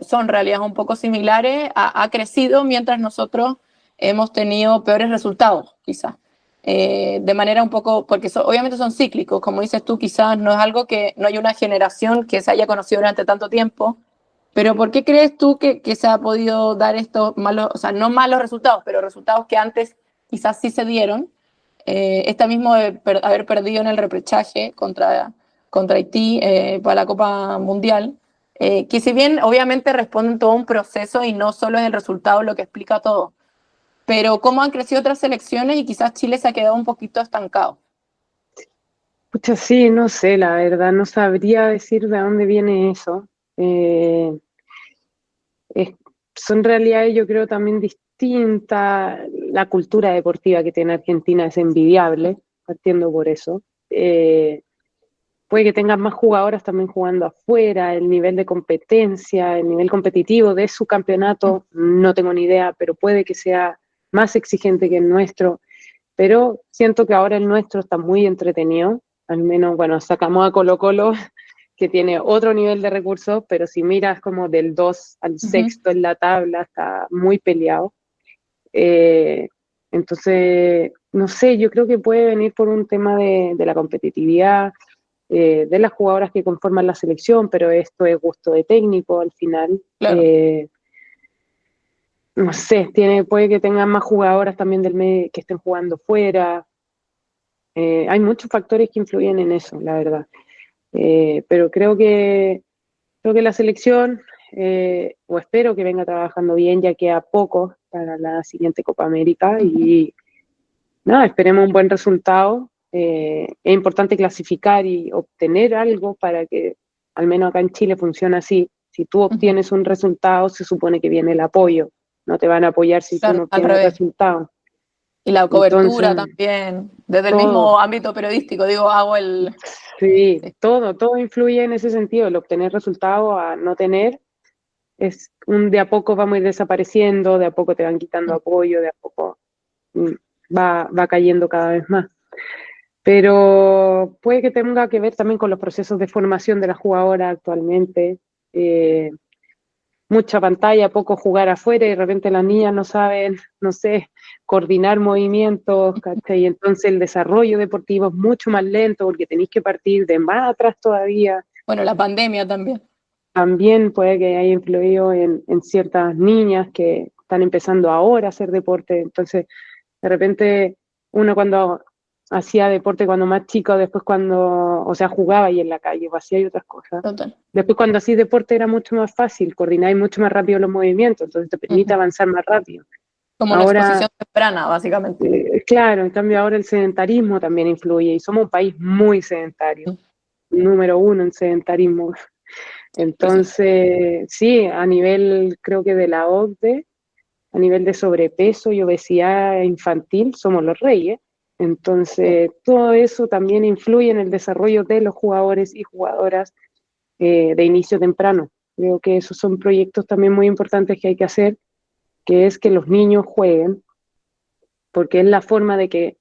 son realidades un poco similares, ha crecido mientras nosotros hemos tenido peores resultados, quizás. De manera un poco, porque obviamente son cíclicos, como dices tú, quizás no es algo que no hay una generación que se haya conocido durante tanto tiempo, pero ¿por qué crees tú que se ha podido dar estos malos, o sea, no malos resultados, pero resultados que antes quizás sí se dieron? Esta mismo de haber perdido en el repechaje contra Haití para la Copa Mundial, que si bien obviamente responden todo un proceso y no solo es el resultado lo que explica todo, pero cómo han crecido otras selecciones y quizás Chile se ha quedado un poquito estancado. Pucha, sí, no sé, la verdad, no sabría decir de dónde viene eso. Eh, es- Son realidades, yo creo, también distintas. La cultura deportiva que tiene Argentina es envidiable, partiendo por eso. Puede que tengan más jugadoras también jugando afuera, el nivel de competencia, el nivel competitivo de su campeonato, no tengo ni idea, pero puede que sea más exigente que el nuestro. Pero siento que ahora el nuestro está muy entretenido, al menos, bueno, sacamos a Colo Colo, que tiene otro nivel de recursos, pero si miras como del 2 al sexto en la tabla, está muy peleado. Eh, entonces, no sé, yo creo que puede venir por un tema de la competitividad, de las jugadoras que conforman la selección, pero esto es gusto de técnico al final. Claro. No sé, puede que tengan más jugadoras también del medio que estén jugando fuera. Hay muchos factores que influyen en eso, la verdad. Pero creo que la selección, o espero que venga trabajando bien, ya que a poco para la siguiente Copa América y nada, esperemos un buen resultado. Es importante clasificar y obtener algo para que al menos acá en Chile funcione así. Si tú obtienes un resultado, se supone que viene el apoyo. No te van a apoyar si tú Claro, no al obtienes el revés. resultado. Y la Entonces, cobertura también, desde el todo, mismo ámbito periodístico, digo, hago el... sí, Sí, todo influye en ese sentido. El obtener resultados a no tener es un de a poco vamos a ir desapareciendo, de a poco te van quitando apoyo, de a poco mm, va cayendo cada vez más. Pero puede que tenga que ver también con los procesos de formación de la jugadora actualmente. Eh, Mucha pantalla, poco jugar afuera y de repente las niñas no saben, no sé, coordinar movimientos, ¿cachai? Y entonces el desarrollo deportivo es mucho más lento porque tenéis que partir de más atrás todavía. bueno, la pandemia también. También puede que haya influido en ciertas niñas que están empezando ahora a hacer deporte. Entonces, de repente, uno cuando hacía deporte cuando más chico, después cuando, o sea, jugaba ahí en la calle o hacía y otras cosas. Total. Después cuando hacía deporte era mucho más fácil, coordináis mucho más rápido los movimientos, entonces te permite avanzar más rápido. Como una Ahora, exposición temprana, básicamente. claro, en cambio ahora el sedentarismo también influye y somos un país muy sedentario, número uno en sedentarismo. Impresionante. Entonces, sí, a nivel, creo que de la OCDE, a nivel de sobrepeso y obesidad infantil, somos los reyes. Entonces, todo eso también influye en el desarrollo de los jugadores y jugadoras de inicio temprano. Creo que esos son proyectos también muy importantes que hay que hacer, que es que los niños jueguen, porque es la forma de que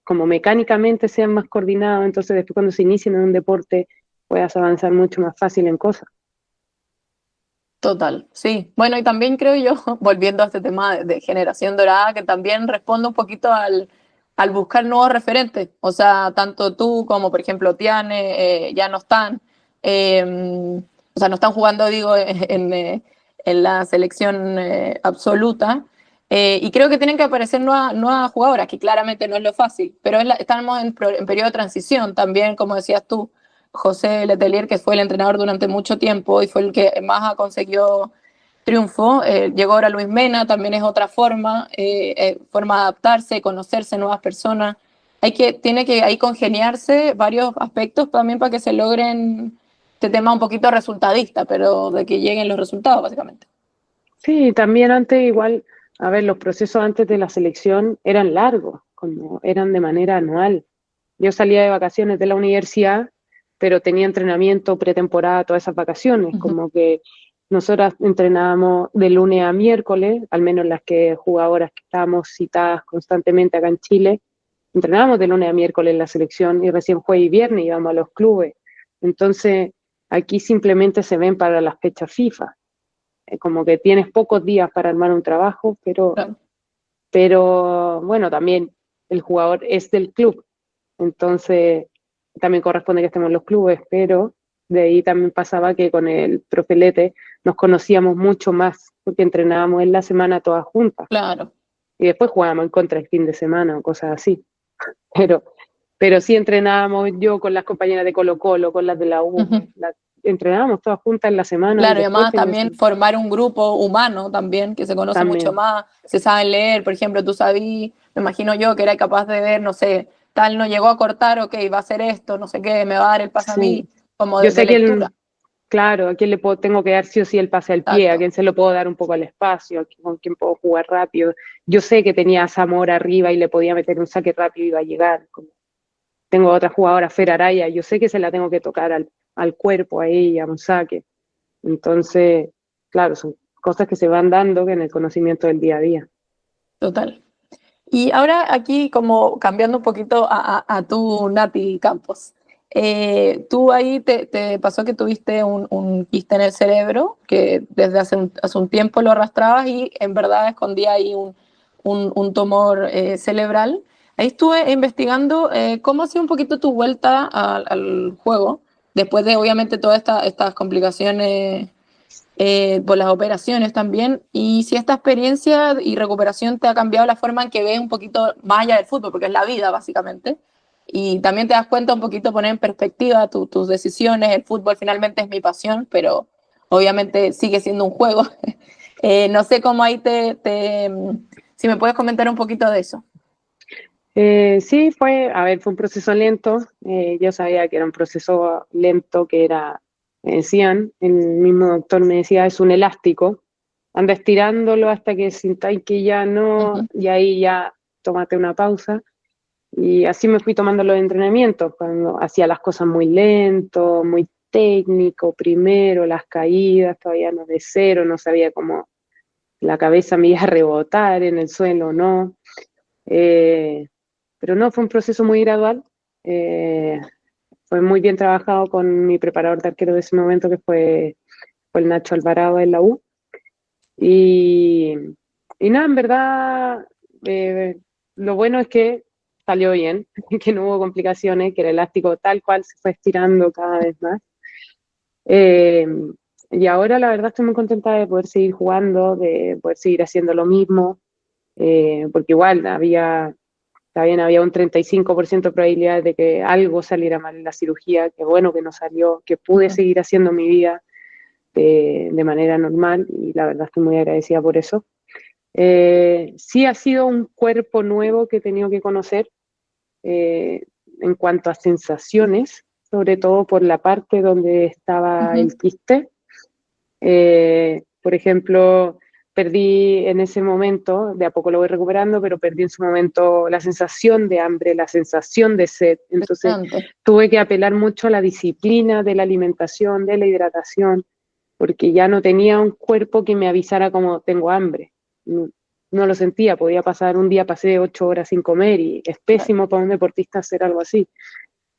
como mecánicamente sean más coordinados, entonces después cuando se inician en un deporte puedas avanzar mucho más fácil en cosas. Total, sí. Bueno, y también creo yo, volviendo a este tema de generación dorada, que también responde un poquito al buscar nuevos referentes. O sea, tanto tú como, por ejemplo, Tiane, ya no están, o sea, no están jugando, digo, en la selección absoluta. Y creo que tienen que aparecer nuevas jugadoras, que claramente no es lo fácil, pero estamos en periodo de transición también, como decías tú. José Letelier, que fue el entrenador durante mucho tiempo y fue el que más ha conseguido triunfo. Llegó ahora Luis Mena, también es otra forma de adaptarse, conocerse nuevas personas. Tiene que ahí congeniarse varios aspectos también para que se logren este tema un poquito resultadista, pero de que lleguen los resultados, básicamente. Sí, también antes igual, a ver, los procesos antes de la selección eran largos, como eran de manera anual. Yo salía de vacaciones de la universidad, pero tenía entrenamiento, pretemporada, todas esas vacaciones, como que nosotras entrenábamos de lunes a miércoles, al menos las jugadoras que estábamos citadas constantemente acá en Chile, entrenábamos de lunes a miércoles en la selección y recién jueves y viernes íbamos a los clubes. Entonces, aquí simplemente se ven para las fechas FIFA. Como que tienes pocos días para armar un trabajo, Claro. pero bueno, también el jugador es del club. Entonces, también corresponde que estemos en los clubes, pero de ahí también pasaba que con el profe Lete nos conocíamos mucho más, porque entrenábamos en la semana todas juntas. Claro. Y después jugábamos en contra el fin de semana o cosas así. Pero, pero sí entrenábamos yo con las compañeras de Colo-Colo, con las de la U, entrenábamos todas juntas en la semana y Claro, y después además también formar un grupo humano también, que se conoce mucho también. más, se saben leer, por ejemplo, tú sabías, me imagino yo, que era capaz de ver, no sé, tal no llegó a cortar, ok, va a hacer esto, no sé qué, me va a dar el pase a mí, Sí. como Yo de sé lectura. claro, a quién tengo que dar sí o sí el pase al pie, a Exacto. quién se lo puedo dar un poco al espacio, con quién puedo jugar rápido. Yo sé que tenía a Zamora arriba y le podía meter un saque rápido y iba a llegar. Tengo otra jugadora, Fer Araya, yo sé que se la tengo que tocar al cuerpo, a ella, a un saque. Entonces, claro, son cosas que se van dando en el conocimiento del día a día. Total. Y ahora aquí como cambiando un poquito a tu Nati Campos. Tú ahí te pasó que tuviste un quiste en el cerebro que desde hace un tiempo lo arrastrabas y en verdad escondía ahí un tumor cerebral. Ahí estuve investigando cómo ha sido un poquito tu vuelta al juego, después de obviamente todas estas complicaciones por las operaciones también, y si esta experiencia y recuperación te ha cambiado la forma en que ves un poquito más allá del fútbol, porque es la vida básicamente, y también te das cuenta un poquito poner en perspectiva tus decisiones, el fútbol finalmente es mi pasión, pero obviamente sigue siendo un juego. No sé cómo ahí si me puedes comentar un poquito de eso. Sí, fue un proceso lento. Yo sabía que era un proceso lento, me decían, el mismo doctor me decía, es un elástico, anda estirándolo hasta que sintáis que ya no, Uh-huh. y ahí ya tómate una pausa. Y así me fui tomando los entrenamientos, cuando hacía las cosas muy lento, muy técnico, primero las caídas, todavía no de cero, no sabía cómo la cabeza me iba a rebotar en el suelo o no. Eh, pero no, fue un proceso muy gradual. eh, Fue muy bien trabajado con mi preparador de arquero de ese momento, que fue el Nacho Alvarado en la U. Y, y nada, en verdad, lo bueno es que salió bien, que no hubo complicaciones, que el elástico tal cual se fue estirando cada vez más. Eh, y ahora la verdad estoy muy contenta de poder seguir jugando, de poder seguir haciendo lo mismo, porque igual también había un 35% de probabilidades de que algo saliera mal en la cirugía, que bueno que no salió, que pude Uh-huh. seguir haciendo mi vida de manera normal y la verdad estoy muy agradecida por eso. Sí ha sido un cuerpo nuevo que he tenido que conocer en cuanto a sensaciones, sobre todo por la parte donde estaba Uh-huh. el quiste. Por ejemplo, perdí en ese momento, de a poco lo voy recuperando, pero perdí en su momento la sensación de hambre, la sensación de sed. Entonces Interesante. tuve que apelar mucho a la disciplina de la alimentación, de la hidratación, porque ya no tenía un cuerpo que me avisara como tengo hambre. No, no lo sentía, podía pasar un día, pasé 8 horas sin comer y es Claro, pésimo para un deportista hacer algo así.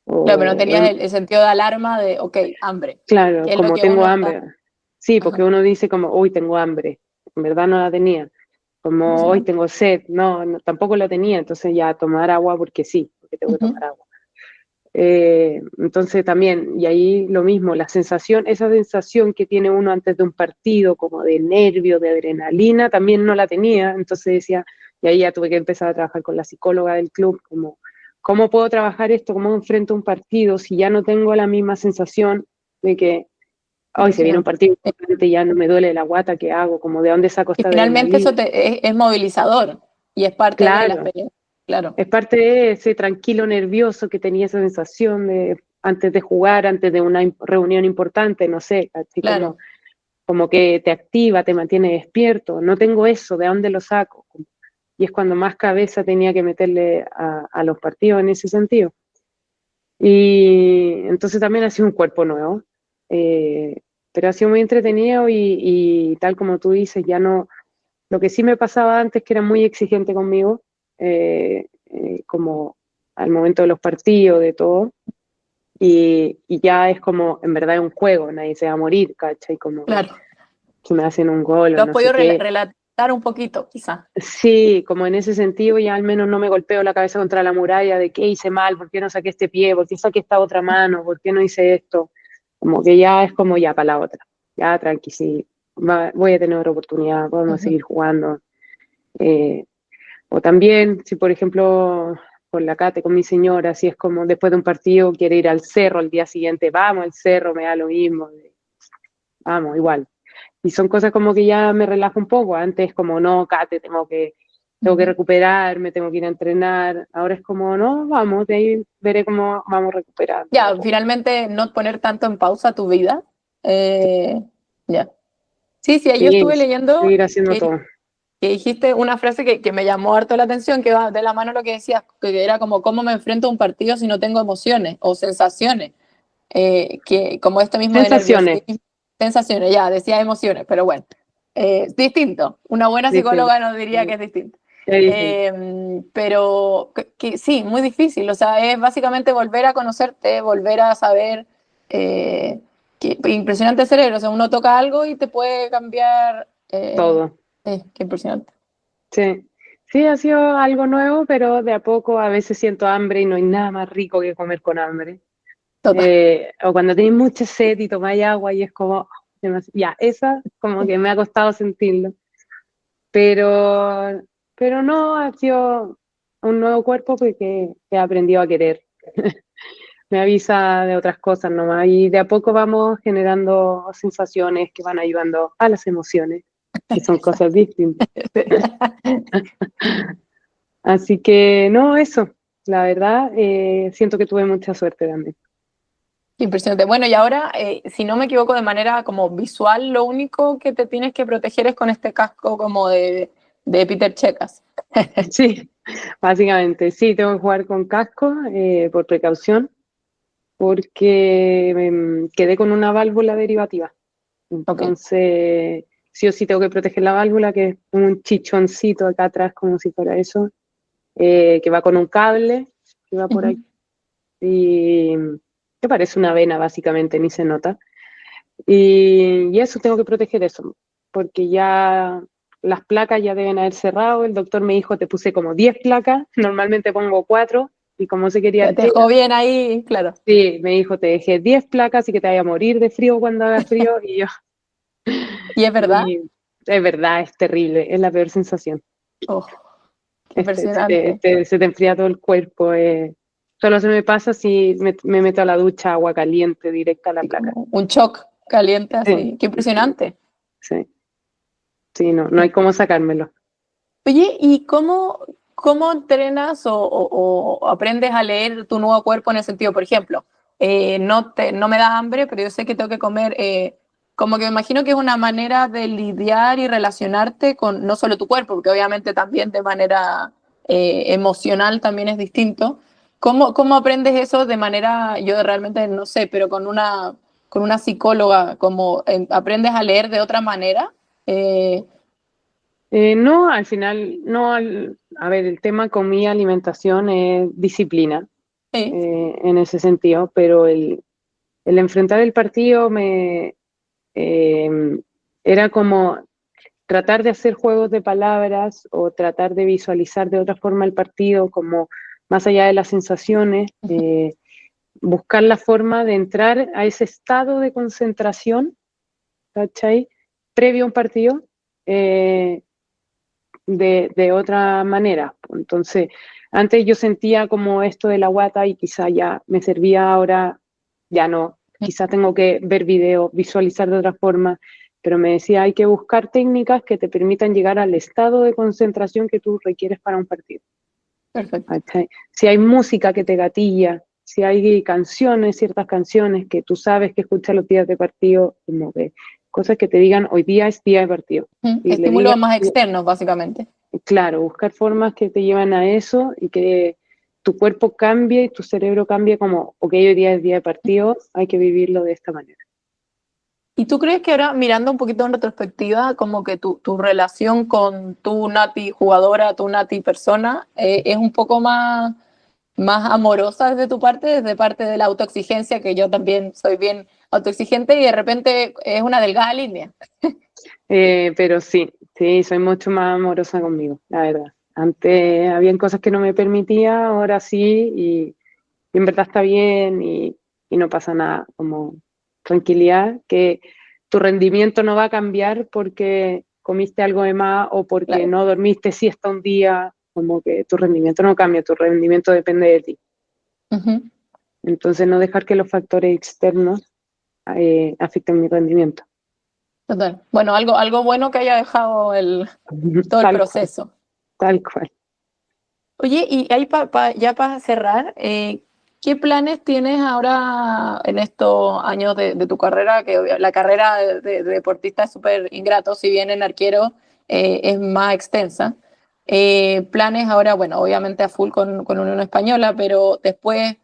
claro, pero no O, tenías el sentido de alarma de, ok, hambre, claro, que es lo como que tengo uno está... hambre. Sí, porque Ajá. uno dice como, uy, tengo hambre. En verdad no la tenía. Como, hoy Impresionante. tengo sed. No, no, tampoco la tenía. Entonces ya tomar agua porque sí, porque tengo que Uh-huh. tomar agua. Entonces también, y ahí lo mismo, esa sensación que tiene uno antes de un partido, como de nervio, de adrenalina, también no la tenía. Entonces decía, y ahí ya tuve que empezar a trabajar con la psicóloga del club, como, ¿cómo puedo trabajar esto? ¿Cómo enfrento un partido si ya no tengo la misma sensación de que hoy se viene un Impresionante. partido importante y ya no me duele la guata, ¿qué hago? Como de dónde saco Y esta finalmente eso adrenalina. es movilizador y es parte de la Claro, experiencia. Claro, es parte de ese tranquilo nervioso que tenía esa sensación de antes de jugar, antes de una reunión importante, no sé, así claro. como que te activa, te mantiene despierto. No tengo eso, ¿de dónde lo saco? Y es cuando más cabeza tenía que meterle a los partidos en ese sentido. Y entonces también ha sido un cuerpo nuevo. pero ha sido muy entretenido y tal como tú dices, ya no, lo que sí me pasaba antes que era muy exigente conmigo, como al momento de los partidos, de todo, y ya es como, en verdad es un juego, nadie se va a morir, ¿cachai? Como Claro. que me hacen un gol o Lo has no sé podido qué. relatar un poquito, quizá. Sí, como en ese sentido ya al menos no me golpeo la cabeza contra la muralla de qué hice mal, por qué no saqué este pie, por qué saqué esta otra mano, por qué no hice esto. Como que ya es como ya para la otra. Ya tranqui, sí, voy a tener otra oportunidad, podemos Ujú. seguir jugando. Eh, o también, si por ejemplo con la Cate, con mi señora, si es como después de un partido quiere ir al cerro al día siguiente, vamos al cerro, me da lo mismo, vamos, igual. Y son cosas como que ya me relajo un poco. Antes como, no, Cate, tengo que Ujú. recuperarme, tengo que ir a entrenar. Ahora es como, no, vamos, de ahí veré cómo vamos recuperando de a Ya, poco. finalmente no poner tanto en pausa tu vida. Eh, ya. Sí, sí, yo Sí, estuve leyendo seguir haciendo todo. que dijiste una frase que me llamó harto la atención, que va de la mano lo que decías, que era como cómo me enfrento a un partido si no tengo emociones o sensaciones, que como esto mismo de Sensaciones, nerviosismo, sensaciones, ya, decía emociones, pero bueno, distinto. Una buena dicen. psicóloga nos diría que es distinto. Es distinto. Pero que sí, muy difícil, o sea, es básicamente volver a conocerte, volver a saber, impresionante el cerebro, o sea, uno toca algo y te puede cambiar, Todo. qué impresionante. Sí. Sí, ha sido algo nuevo, pero de a poco a veces siento hambre y no hay nada más rico que comer con hambre. Total. O cuando tenéis mucha sed y tomáis agua y es como, ya, esa como que me ha costado sentirlo. Pero, pero no, ha sido un nuevo cuerpo que he aprendido a querer. Me avisa de otras cosas nomás y de a poco vamos generando sensaciones que van ayudando a las emociones, que son cosas distintas. Así que no, eso, la verdad, siento que tuve mucha suerte también. Qué impresionante. Bueno, y ahora, si no me equivoco, de manera como visual, lo único que te tienes que proteger es con este casco como de Peter Checas. Sí, básicamente, sí, tengo que jugar con casco por precaución, porque quedé con una válvula derivativa. Ok. Entonces, sí o sí tengo que proteger la válvula, que es un chichoncito acá atrás, como si fuera eso, que va con un cable, que va por Ujú. aquí, y que parece una vena básicamente, ni se nota. Y eso tengo que proteger eso, porque ya las placas ya deben haber cerrado. El doctor me dijo, te puse como 10 placas, normalmente pongo 4, y como se quería Te dejó bien ahí, claro. sí, me dijo, te dejé 10 placas y que te vaya a morir de frío cuando haga frío, y yo, ¿Y es verdad? y es verdad, es terrible, es la peor sensación. Oh, qué impresionante. Se te enfría todo el cuerpo. Solo se me pasa si me meto a la ducha agua caliente directa a la Así placa. como un shock caliente Sí, así. Qué impresionante. sí, sí, no, no hay cómo sacármelo. Oye, ¿y cómo entrenas o aprendes a leer tu nuevo cuerpo en el sentido, por ejemplo, no me da hambre, pero yo sé que tengo que comer, como que me imagino que es una manera de lidiar y relacionarte con no solo tu cuerpo, porque obviamente también de manera emocional también es distinto. ¿Cómo aprendes eso de manera, yo realmente no sé, pero con una psicóloga, como aprendes a leer de otra manera? Eh, No, al final, no, a ver, el tema comida, alimentación es disciplina sí. en ese sentido, pero el enfrentar el partido eh, era como tratar de hacer juegos de palabras o tratar de visualizar de otra forma el partido, como más allá de las sensaciones, buscar la forma de entrar a ese estado de concentración, ¿cachai? Previo a un partido, eh, de otra manera. Entonces, antes yo sentía como esto de la guata y quizá ya me servía, ahora ya no. Quizá tengo que ver video, visualizar de otra forma, pero me decía, hay que buscar técnicas que te permitan llegar al estado de concentración que tú requieres para un partido. Perfecto. ¿Cachai? Si hay música que te gatilla, si hay canciones, ciertas canciones que tú sabes que escuchas los días de partido, como que cosas que te digan, hoy día es día de partido. Y le Estímulos diga, más externos, básicamente. claro, buscar formas que te llevan a eso y que tu cuerpo cambie y tu cerebro cambie como, ok, hoy día es día de partido, hay que vivirlo de esta manera. ¿Y tú crees que ahora, mirando un poquito en retrospectiva, como que tu relación con tu Nati jugadora, tu Nati persona, es un poco más amorosa desde tu parte, desde parte de la autoexigencia, que yo también soy bien autoexigente y de repente es una delgada línea? Pero sí, sí, soy mucho más amorosa conmigo, la verdad. Antes habían cosas que no me permitía, ahora sí, y en verdad está bien y no pasa nada, como tranquilidad, que tu rendimiento no va a cambiar porque comiste algo de más o porque Claro. no dormiste siesta un día, como que tu rendimiento no cambia, tu rendimiento depende de ti. Ujú. Entonces no dejar que los factores externos afecten mi rendimiento. Total. Bueno, algo bueno que haya dejado todo el Tal cual, proceso. tal cual. Oye, y ahí ya para cerrar, ¿qué planes tienes ahora en estos años de tu carrera? Que la carrera de deportista es súper ingrato, si bien en arquero es más extensa. Planes ahora, bueno, obviamente a full con Unión Española, pero después,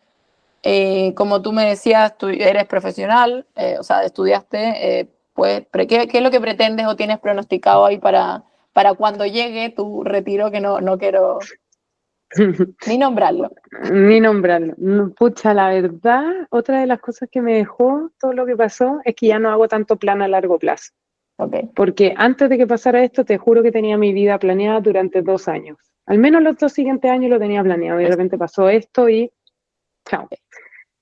como tú me decías, tú eres profesional, o sea, estudiaste, pues, ¿qué es lo que pretendes o tienes pronosticado ahí para cuando llegue tu retiro, que no quiero ni nombrarlo? Ni nombrarlo. Pucha, la verdad, otra de las cosas que me dejó todo lo que pasó es que ya no hago tanto plan a largo plazo. Ok. Porque antes de que pasara esto, te juro que tenía mi vida planeada durante 2 años. Al menos los 2 siguientes años lo tenía planeado y de repente pasó esto y chao.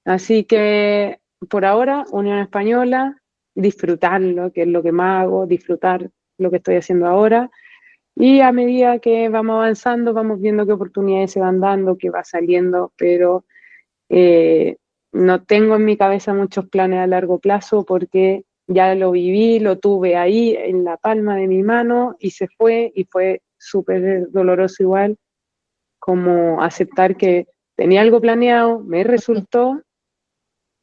Así que por ahora, Unión Española, disfrutarlo, que es lo que más hago, disfrutar lo que estoy haciendo ahora. Y a medida que vamos avanzando, vamos viendo qué oportunidades se van dando, qué va saliendo, pero eh, no tengo en mi cabeza muchos planes a largo plazo porque ya lo viví, lo tuve ahí en la palma de mi mano y fue súper doloroso igual como aceptar que tenía algo planeado, me resultó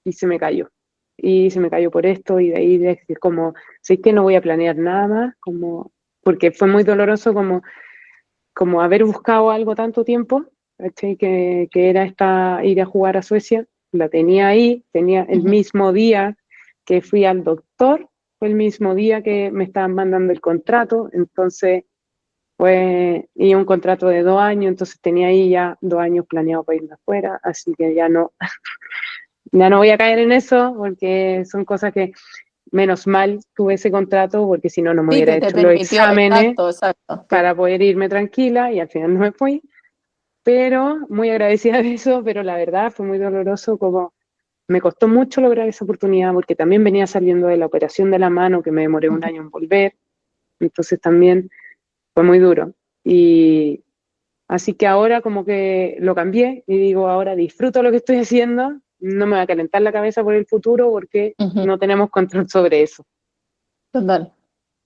y se me cayó. Y se me cayó por esto y de ahí decir como, sé que no voy a planear nada más, como, porque fue muy doloroso como haber buscado algo tanto tiempo, ¿cachai? Que era ir a jugar a Suecia, la tenía ahí, tenía el Ujú. mismo día que fui al doctor, fue el mismo día que me estaban mandando el contrato, entonces y un contrato de 2 años, entonces tenía ahí ya 2 años planeados para irme afuera, así que ya no voy a caer en eso, porque son cosas que menos mal tuve ese contrato, porque si no, no me Sí, hubiera que te hecho los permitió, exámenes exacto, exacto. para poder irme tranquila y al final no me fui, pero muy agradecida de eso, pero la verdad fue muy doloroso, como me costó mucho lograr esa oportunidad porque también venía saliendo de la operación de la mano que me demoré un Ujú. año en volver, entonces también fue muy duro. Y así que ahora como que lo cambié y digo, ahora disfruto lo que estoy haciendo, no me va a calentar la cabeza por el futuro porque Ujú. no tenemos control sobre eso. Total.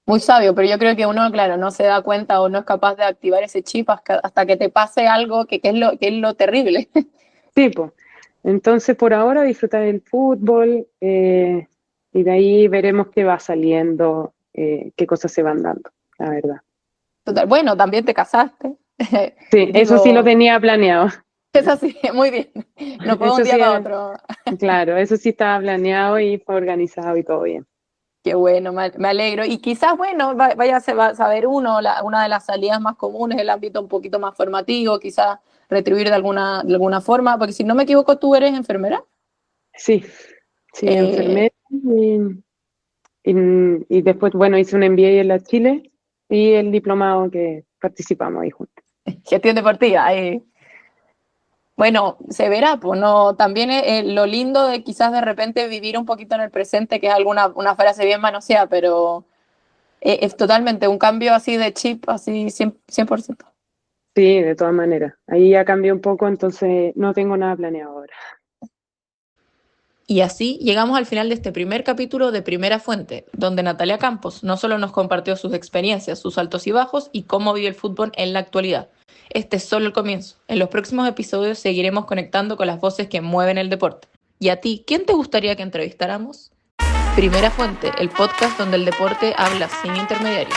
Muy sabio, pero yo creo que uno, claro, no se da cuenta o no es capaz de activar ese chip hasta que te pase algo que es lo terrible. Sí, pues. Entonces, por ahora disfrutar del fútbol y de ahí veremos qué va saliendo, qué cosas se van dando, la verdad. Total. Bueno, también te casaste. Sí, eso sí lo Digo, tenía planeado. es así, muy bien. No fue de un Eso día sí, para otro. claro, eso sí estaba planeado y fue organizado y todo bien. Qué bueno, me alegro. Y quizás, bueno, va a saber uno, una de las salidas más comunes, el ámbito un poquito más formativo, quizás retribuir de alguna forma, porque si no me equivoco, tú eres enfermera. Sí, sí, Eh, enfermera y después, bueno, hice un MBA en la Chile y el diplomado que participamos ahí juntos. Gestión deportiva. Bueno, se verá, pues no, también lo lindo de quizás de repente vivir un poquito en el presente, que es una frase bien manoseada, pero es totalmente un cambio así de chip, así 100%. Sí, de todas maneras. Ahí ya cambió un poco, entonces no tengo nada planeado ahora. Y así llegamos al final de este primer capítulo de Primera Fuente, donde Natalia Campos no solo nos compartió sus experiencias, sus altos y bajos y cómo vive el fútbol en la actualidad. Este es solo el comienzo. En los próximos episodios seguiremos conectando con las voces que mueven el deporte. ¿Y a ti, quién te gustaría que entrevistáramos? Primera Fuente, el podcast donde el deporte habla sin intermediarios.